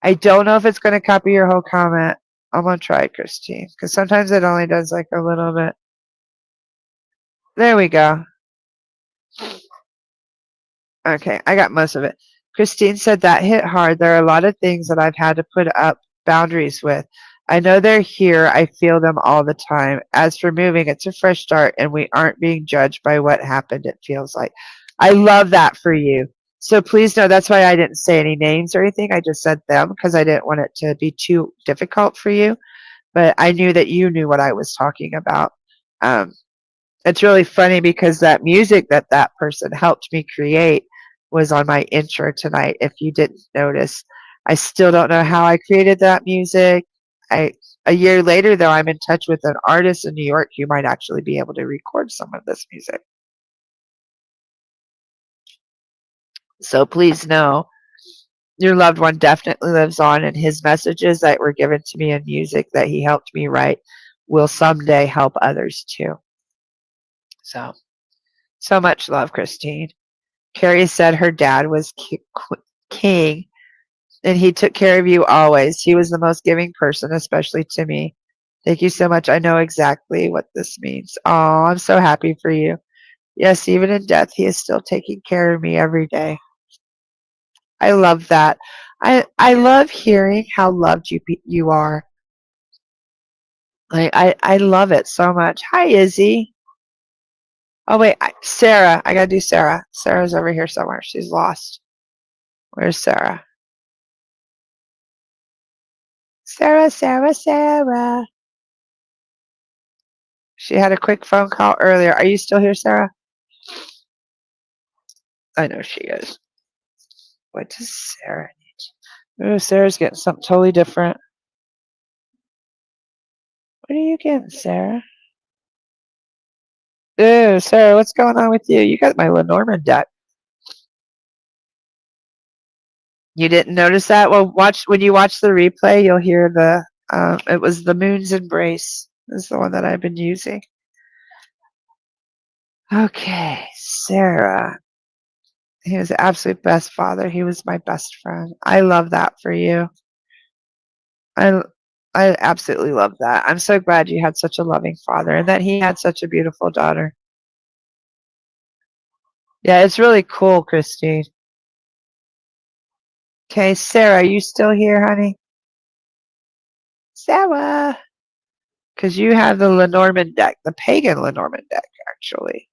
I don't know if it's going to copy your whole comment. I'm going to try, Christine, because sometimes it only does like a little bit. There we go. Okay, I got most of it. Christine said that hit hard. There are a lot of things that I've had to put up boundaries with. I know they're here. I feel them all the time. As for moving, it's a fresh start, and we aren't being judged by what happened, it feels like. I love that for you. So please know that's why I didn't say any names or anything. I just said them because I didn't want it to be too difficult for you. But I knew that you knew what I was talking about. Um, it's really funny because that music that that person helped me create was on my intro tonight. If you didn't notice, I still don't know how I created that music. A year later, though, I'm in touch with an artist in New York who might actually be able to record some of this music. So please know your loved one definitely lives on, and his messages that were given to me in music that he helped me write will someday help others too. So much love, Christine. Carrie said her dad was king, and he took care of you always. He was the most giving person, especially to me. Thank you so much. I know exactly what this means. Oh, I'm so happy for you. Yes, even in death, he is still taking care of me every day. I love that. I love hearing how loved you are. I love it so much. Hi, Izzy. Oh wait, Sarah. I gotta do Sarah. Sarah's over here somewhere. She's lost. Where's Sarah? Sarah. She had a quick phone call earlier. Are you still here, Sarah? I know she is. What does Sarah need? Oh, Sarah's getting something totally different. What are you getting, Sarah? Ew, Sarah, what's going on with you? You got my Lenormand deck. You didn't notice that? Well, when you watch the replay, you'll hear it was the Moon's Embrace. This is the one that I've been using. Okay, Sarah. He was the absolute best father. He was my best friend. I love that for you. I I absolutely love that. I'm so glad you had such a loving father and that he had such a beautiful daughter. Yeah, it's really cool, Christine. Okay, Sarah, are you still here, honey? Sarah. Because you have the Lenormand deck, the pagan Lenormand deck, actually.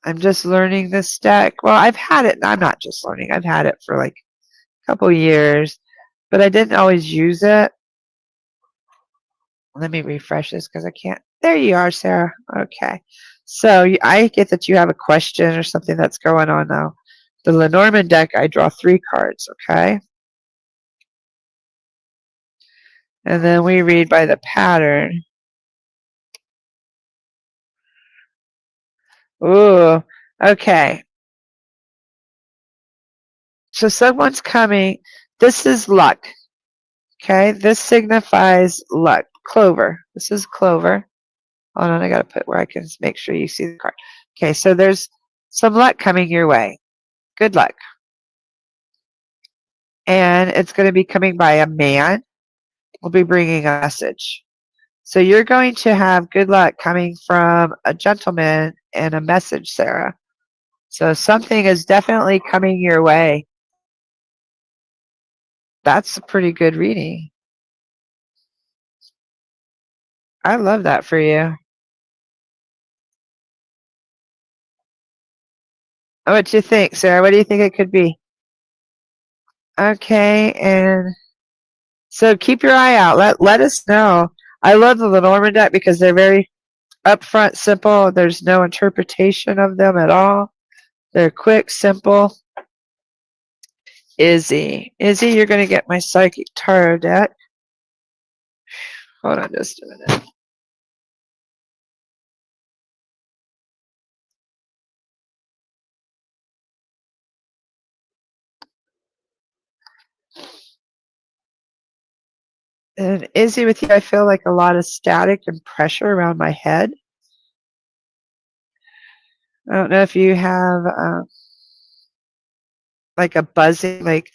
I'm just learning this deck. Well, I've had it. I'm not just learning. I've had it for like a couple years, but I didn't always use it. Let me refresh this because I can't. There you are, Sarah. Okay. So I get that you have a question or something that's going on now. The Lenormand deck, I draw 3 cards, okay? And then we read by the pattern. Ooh, okay. So someone's coming. This is luck, okay? This signifies luck. Clover. This is clover. Hold on, I got to put where I can make sure you see the card. Okay, so there's some luck coming your way. Good luck. And it's going to be coming by a man. We'll be bringing a message. So you're going to have good luck coming from a gentleman and a message, Sarah. So something is definitely coming your way. That's a pretty good reading. I love that for you. What do you think, Sarah? What do you think it could be? Okay, and so keep your eye out. Let us know. I love the Lenormand deck because they're very upfront, simple. There's no interpretation of them at all. They're quick, simple. Izzy, you're going to get my Psychic Tarot deck. Hold on just a minute. And Izzy, with you, I feel like a lot of static and pressure around my head. I don't know if you have like a buzzing, like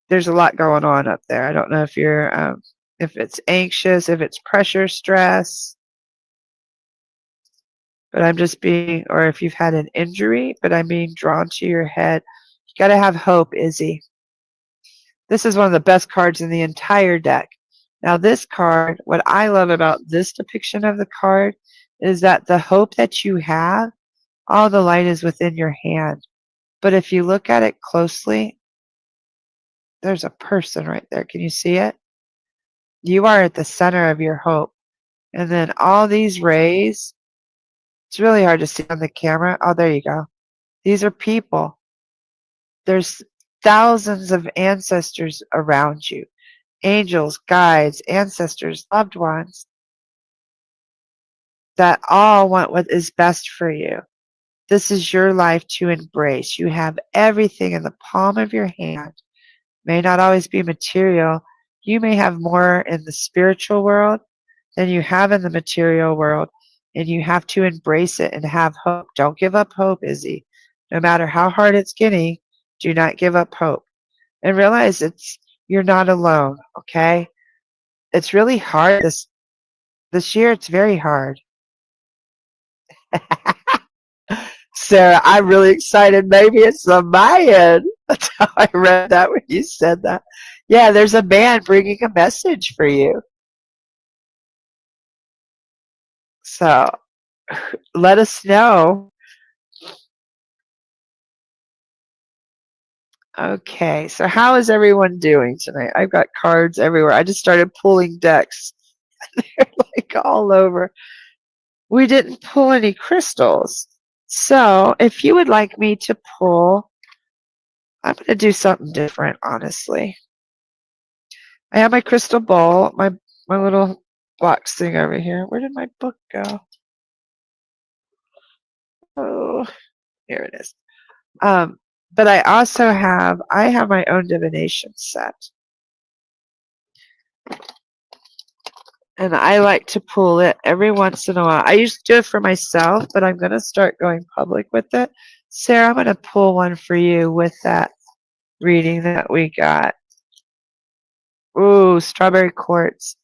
there's a lot going on up there. I don't know if you're, if it's anxious, if it's pressure, stress, but I'm just being, or if you've had an injury, but I'm being drawn to your head. You got to have hope, Izzy. This is one of the best cards in the entire deck. Now this card, what I love about this depiction of the card is that the hope that you have, all the light is within your hand. But if you look at it closely, there's a person right there. Can you see it? You are at the center of your hope. And then all these rays, it's really hard to see on the camera. Oh, there you go. These are people. There's thousands of ancestors around you. Angels, guides, ancestors, loved ones that all want what is best for you. This is your life to embrace. You have everything in the palm of your hand. May not always be material. You may have more in the spiritual world than you have in the material world, and you have to embrace it and have hope. Don't give up hope, Izzy. No matter how hard it's getting, do not give up hope. And realize you're not alone, okay? It's really hard this year. It's very hard. Sarah, I'm really excited. Maybe it's a Mayan. That's how I read that when you said that. Yeah, there's a man bringing a message for you. So let us know. Okay, so how is everyone doing tonight? I've got cards everywhere. I just started pulling decks. They're like all over. We didn't pull any crystals. So if you would like me to pull, I'm going to do something different, honestly. I have my crystal ball, my little box thing over here. Where did my book go? Oh, here it is. But I also have my own divination set. And I like to pull it every once in a while. I used to do it for myself, but I'm going to start going public with it. Sarah, I'm going to pull one for you with that reading that we got. Ooh, strawberry quartz.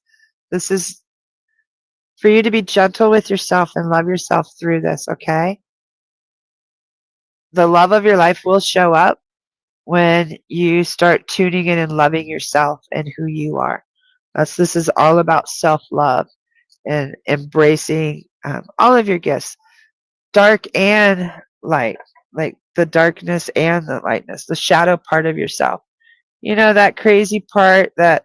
This is for you to be gentle with yourself and love yourself through this, okay? The love of your life will show up when you start tuning in and loving yourself and who you are. This is all about self-love and embracing all of your gifts, dark and light, like the darkness and the lightness, the shadow part of yourself. You know, that crazy part that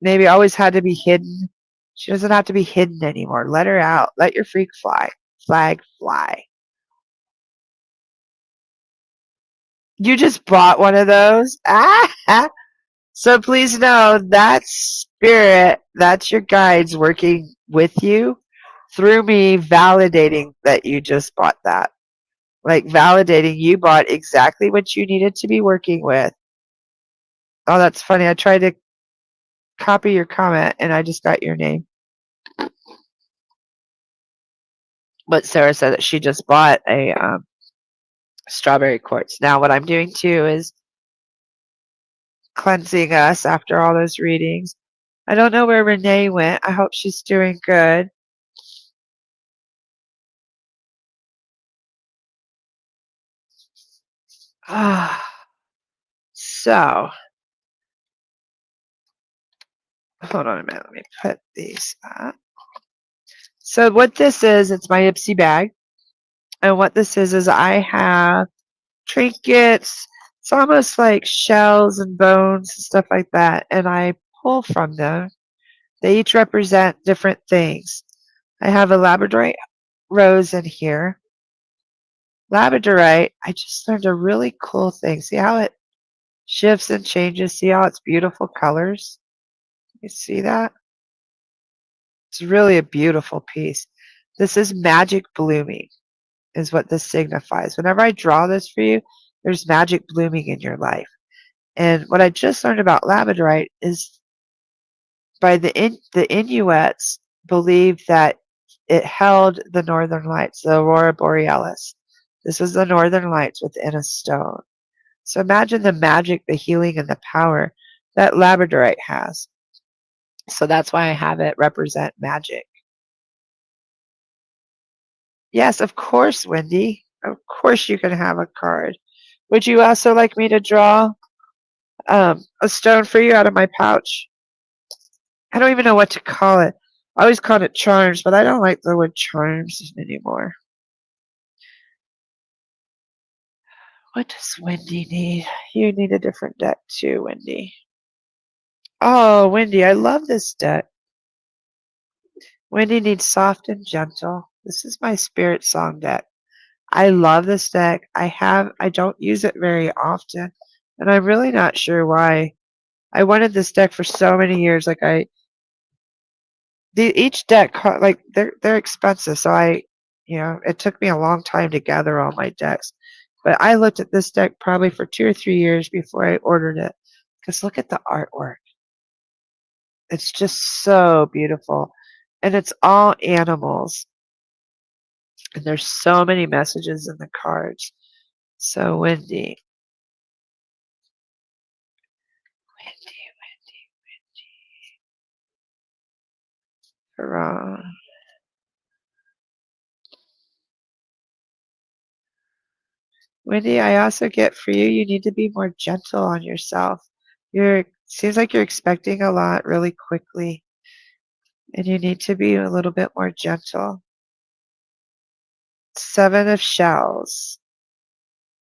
maybe always had to be hidden. She doesn't have to be hidden anymore. Let her out. Let your freak fly. Flag fly. You just bought one of those? Ah! So please know that spirit, that's your guides working with you through me, validating that you just bought that. Like validating you bought exactly what you needed to be working with. Oh, that's funny. I tried to copy your comment and I just got your name. But Sarah said that she just bought a strawberry quartz. Now what I'm doing too is cleansing us after all those readings. I don't know where Renee went. I hope she's doing good. So, hold on a minute. Let me put these up. So what this is, it's my Ipsy bag. And what this is I have trinkets. It's almost like shells and bones and stuff like that. And I pull from them. They each represent different things. I have a labradorite rose in here. Labradorite, I just learned a really cool thing. See how it shifts and changes? See how it's beautiful colors? You see that? It's really a beautiful piece. This is magic blooming, is what this signifies. Whenever I draw this for you, there's magic blooming in your life. And what I just learned about labradorite is by the Inuits believed that it held the northern lights, the aurora borealis. This was the northern lights within a stone. So imagine the magic, the healing, and the power that labradorite has. So that's why I have it represent magic. Yes, of course, Wendy. Of course you can have a card. Would you also like me to draw a stone for you out of my pouch? I don't even know what to call it. I always called it charms, but I don't like the word charms anymore. What does Wendy need? You need a different deck too, Wendy. Oh, Wendy, I love this deck. Wendy needs soft and gentle. This is my spirit song deck. I love this deck. I don't use it very often, and I'm really not sure why. I wanted this deck for so many years. Each deck, like they're expensive, so it took me a long time to gather all my decks. But I looked at this deck probably for 2 or 3 years before I ordered it. Because look at the artwork. It's just so beautiful. And it's all animals. And there's so many messages in the cards. So Wendy. Hurrah. Wendy, I also get for you, you need to be more gentle on yourself. Seems like you're expecting a lot really quickly. And you need to be a little bit more gentle. 7 of shells.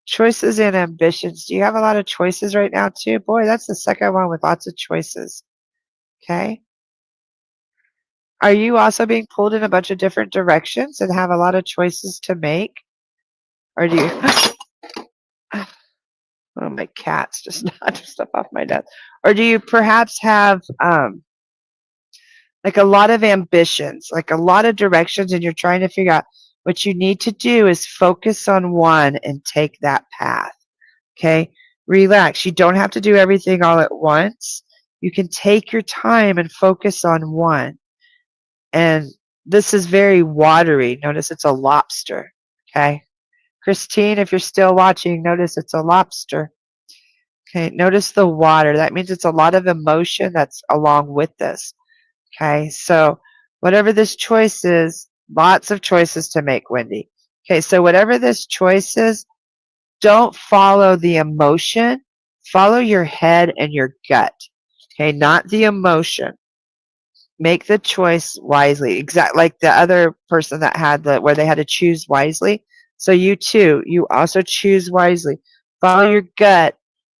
Choices and ambitions. Do you have a lot of choices right now too? Boy, that's the second one with lots of choices. Okay. Are you also being pulled in a bunch of different directions and have a lot of choices to make? Or do you... Oh, my cat's just knocked stuff off my desk. Or do you perhaps have like a lot of ambitions, like a lot of directions, and you're trying to figure out what you need to do is focus on one and take that path. Okay? Relax. You don't have to do everything all at once. You can take your time and focus on one. And this is very watery. Notice it's a lobster. Okay? Christine, if you're still watching, notice it's a lobster. Okay, notice the water. That means it's a lot of emotion that's along with this. Okay, so whatever this choice is, lots of choices to make, Wendy. Okay, so whatever this choice is, Don't follow the emotion. Follow your head and your gut. Okay, not the emotion. Make the choice wisely. Exact like the other person that had where they had to choose wisely. So you too, you also choose wisely. Follow your gut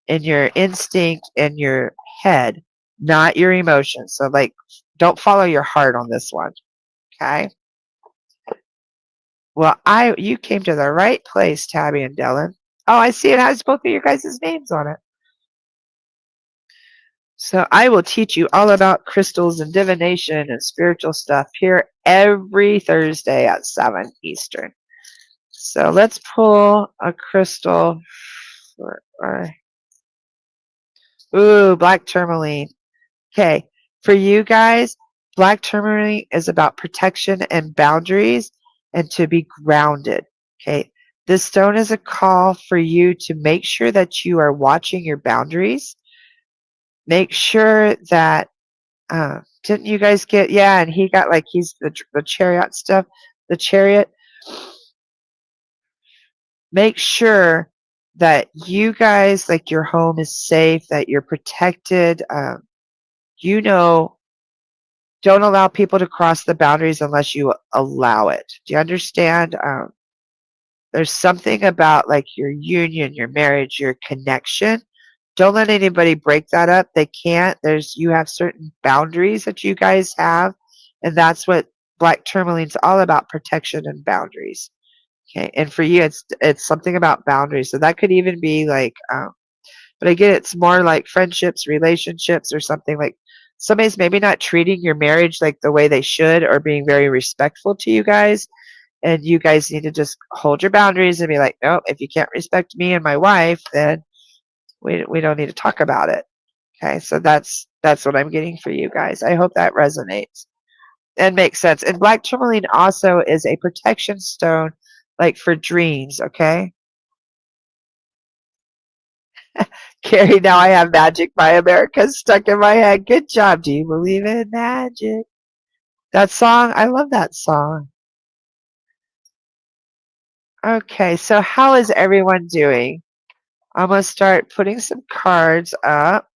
and your instinct and your head, not your emotions. So like, don't follow your heart on this one. Okay. Well, you came to the right place, Tabby and Dylan. Oh, I see it has both of your guys' names on it. So I will teach you all about crystals and divination and spiritual stuff here every Thursday at 7 Eastern. So let's pull a crystal for black tourmaline. Okay, for you guys, black tourmaline is about protection and boundaries and to be grounded. Okay, this stone is a call for you to make sure that you are watching your boundaries. Make sure that didn't you guys get, yeah, and he got like, he's the chariot stuff, the chariot. Make sure that you guys, like your home is safe, that you're protected. You know, don't allow people to cross the boundaries unless you allow it. Do you understand? There's something about like your union, your marriage, your connection. Don't let anybody break that up. They can't. You have certain boundaries that you guys have, and that's what black tourmaline's all about, protection and boundaries. Okay, and for you, it's something about boundaries. So that could even be like, but I get it's more like friendships, relationships, or something like somebody's maybe not treating your marriage like the way they should, or being very respectful to you guys. And you guys need to just hold your boundaries and be like, no, if you can't respect me and my wife, then we don't need to talk about it. Okay, so that's what I'm getting for you guys. I hope that resonates and makes sense. And black tourmaline also is a protection stone, like for dreams. Okay, Carrie, now I have Magic by America stuck in my head. Good job. Do you believe in magic? That song, I love that song. Okay, so how is everyone doing? I'm going to start putting some cards up.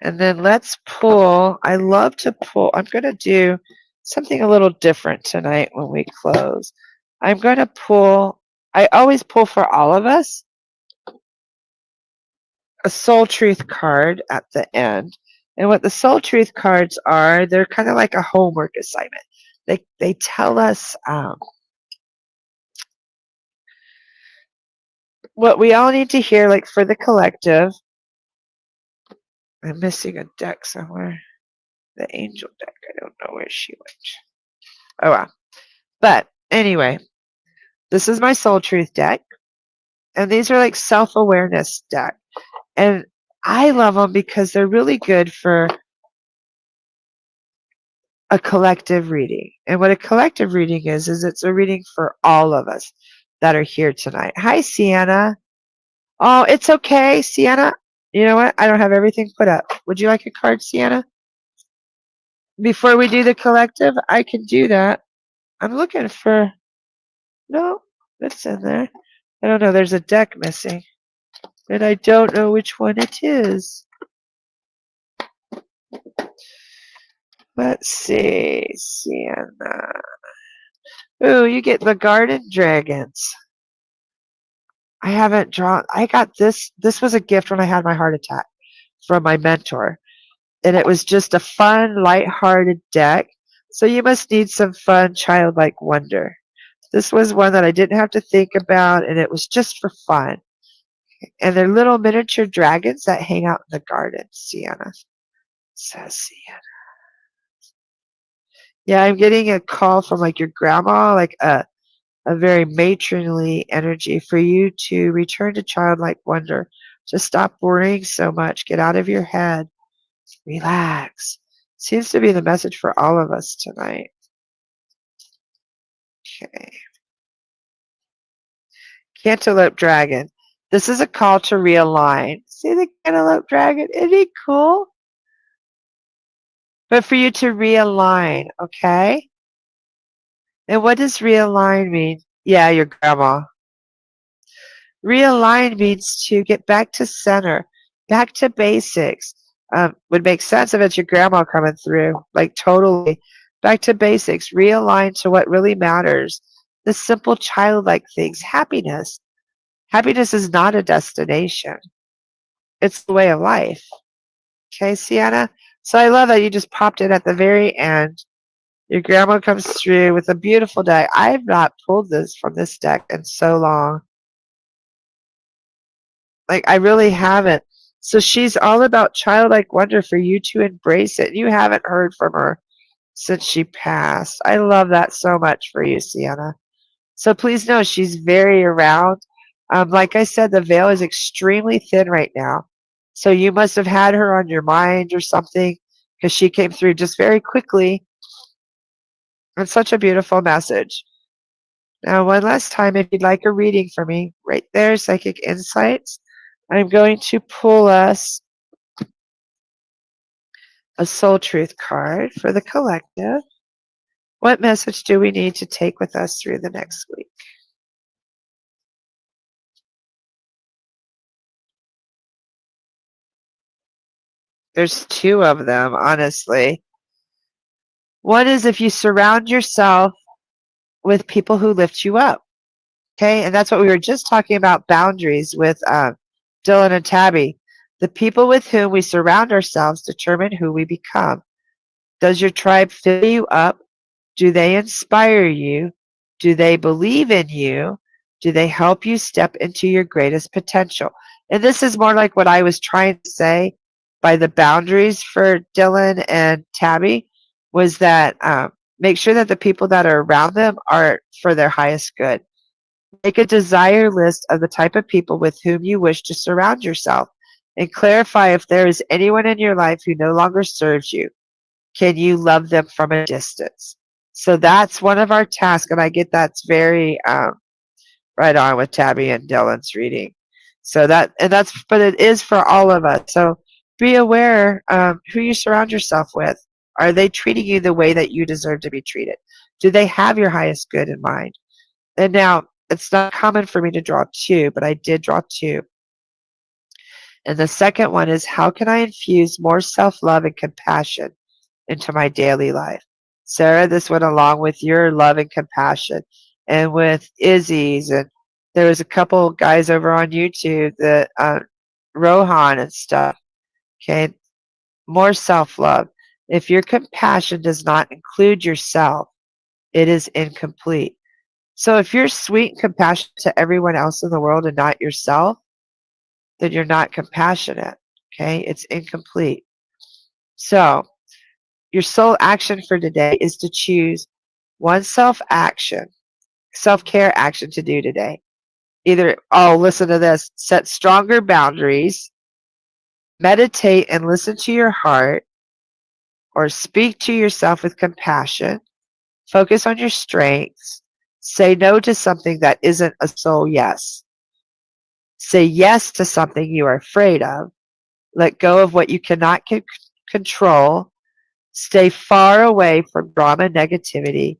And then let's pull. I love to pull. I'm going to do something a little different tonight when we close. I'm going to pull. I always pull for all of us a soul truth card at the end. And what the soul truth cards are, they're kind of like a homework assignment. They tell us what we all need to hear, like for the collective. I'm missing a deck somewhere. The angel deck. I don't know where she went. Oh, wow. But anyway, this is my soul truth deck. And these are like self-awareness deck. And I love them because they're really good for a collective reading. And what a collective reading is it's a reading for all of us that are here tonight. Hi, Sienna. Oh, it's okay, Sienna. You know what? I don't have everything put up. Would you like a card, Sienna? Before we do the collective, I can do that. I'm looking for... No, it's in there. I don't know. There's a deck missing. And I don't know which one it is. Let's see. Sienna. Ooh, you get the garden dragons. I haven't drawn. I got this. This was a gift when I had my heart attack from my mentor. And it was just a fun, lighthearted deck. So you must need some fun, childlike wonder. This was one that I didn't have to think about, and it was just for fun. And they're little miniature dragons that hang out in the garden, Sienna. Says Sienna. Yeah, I'm getting a call from like your grandma, like a very matronly energy for you to return to childlike wonder. Just stop worrying so much. Get out of your head. Relax. Seems to be the message for all of us tonight. Okay. Cantaloupe dragon. This is a call to realign. See the cantaloupe dragon? Isn't he cool? But for you to realign, okay? And what does realign mean? Yeah, your grandma. Realign means to get back to center, back to basics. Would make sense if it's your grandma coming through, like totally. Back to basics, realign to what really matters. The simple childlike things, happiness. Happiness is not a destination. It's the way of life. Okay, Sienna? So I love that you just popped in at the very end. Your grandma comes through with a beautiful deck. I have not pulled this from this deck in so long. Like, I really haven't. So she's all about childlike wonder for you to embrace it. You haven't heard from her since she passed. I love that so much for you, Sienna. So please know she's very around. Like I said, the veil is extremely thin right now. So you must have had her on your mind or something because she came through just very quickly. It's such a beautiful message. Now, one last time, if you'd like a reading for me, right there, Psychic Insights, I'm going to pull us a Soul Truth card for the collective. What message do we need to take with us through the next week? There's two of them, honestly. One is if you surround yourself with people who lift you up. Okay, and that's what we were just talking about, boundaries with Dylan and Tabby. The people with whom we surround ourselves determine who we become. Does your tribe fill you up? Do they inspire you? Do they believe in you? Do they help you step into your greatest potential? And this is more like what I was trying to say by the boundaries for Dylan and Tabby was that make sure that the people that are around them are for their highest good. Make a desire list of the type of people with whom you wish to surround yourself and clarify if there is anyone in your life who no longer serves you. Can you love them from a distance? So that's one of our tasks, and I get that's very right on with Tabby and Dylan's reading. So but it is for all of us. So be aware who you surround yourself with. Are they treating you the way that you deserve to be treated? Do they have your highest good in mind? And now, it's not common for me to draw two, but I did draw two. And the second one is, how can I infuse more self-love and compassion into my daily life? Sarah, this went along with your love and compassion and with Izzy's. And there was a couple guys over on YouTube that Rohan and stuff. Okay, more self-love. If your compassion does not include yourself, it is incomplete. So if you're sweet and compassionate to everyone else in the world and not yourself, then you're not compassionate. Okay, it's incomplete. So your sole action for today is to choose one self-care action to do today. Either, listen to this, set stronger boundaries, meditate and listen to your heart, or speak to yourself with compassion, focus on your strengths, say no to something that isn't a soul yes. Say yes to something you are afraid of. Let go of what you cannot control. Stay far away from drama and negativity.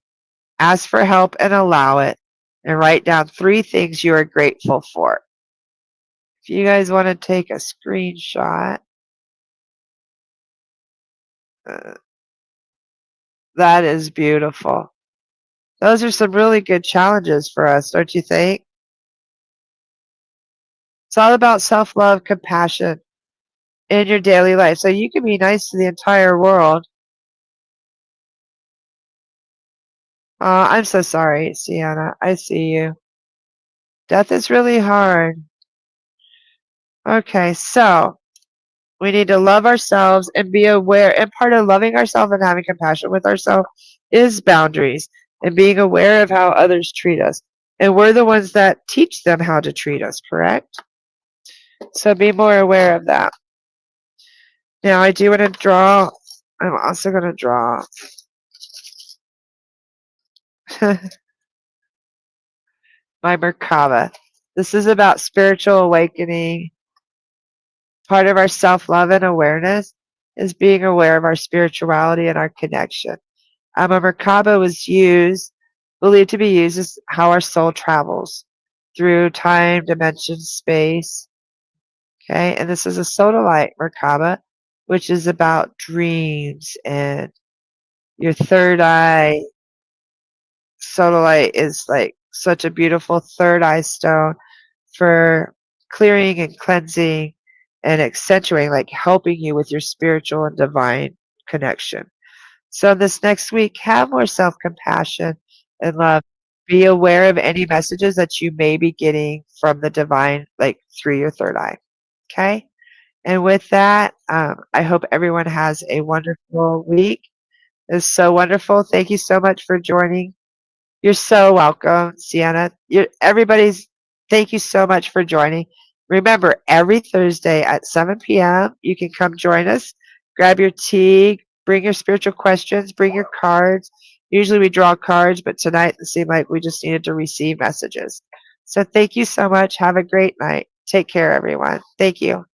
Ask for help and allow it. And write down 3 things you are grateful for. If you guys want to take a screenshot, that is beautiful. Those are some really good challenges for us, don't you think? It's all about self-love, compassion in your daily life. So you can be nice to the entire world. I'm so sorry, Sienna. I see you. Death is really hard. Okay, so we need to love ourselves and be aware. And part of loving ourselves and having compassion with ourselves is boundaries and being aware of how others treat us. And we're the ones that teach them how to treat us, correct? So be more aware of that. Now, I do want to draw. I'm also going to draw my Merkaba. This is about spiritual awakening. Part of our self-love and awareness is being aware of our spirituality and our connection. A Merkaba was believed to be used as how our soul travels through time, dimension, space. Okay, and this is a sodalite Merkaba, which is about dreams and your third eye. Sodalite is like such a beautiful third eye stone for clearing and cleansing and accentuating, like helping you with your spiritual and divine connection. So this next week, have more self-compassion and love. Be aware of any messages that you may be getting from the divine, like through your third eye. Okay? And with that, I hope everyone has a wonderful week. It's so wonderful. Thank you so much for joining. You're so welcome, Sienna. Thank you so much for joining. Remember, every Thursday at 7 p.m., you can come join us. Grab your tea, bring your spiritual questions, bring your cards. Usually we draw cards, but tonight it seemed like we just needed to receive messages. So thank you so much. Have a great night. Take care, everyone. Thank you.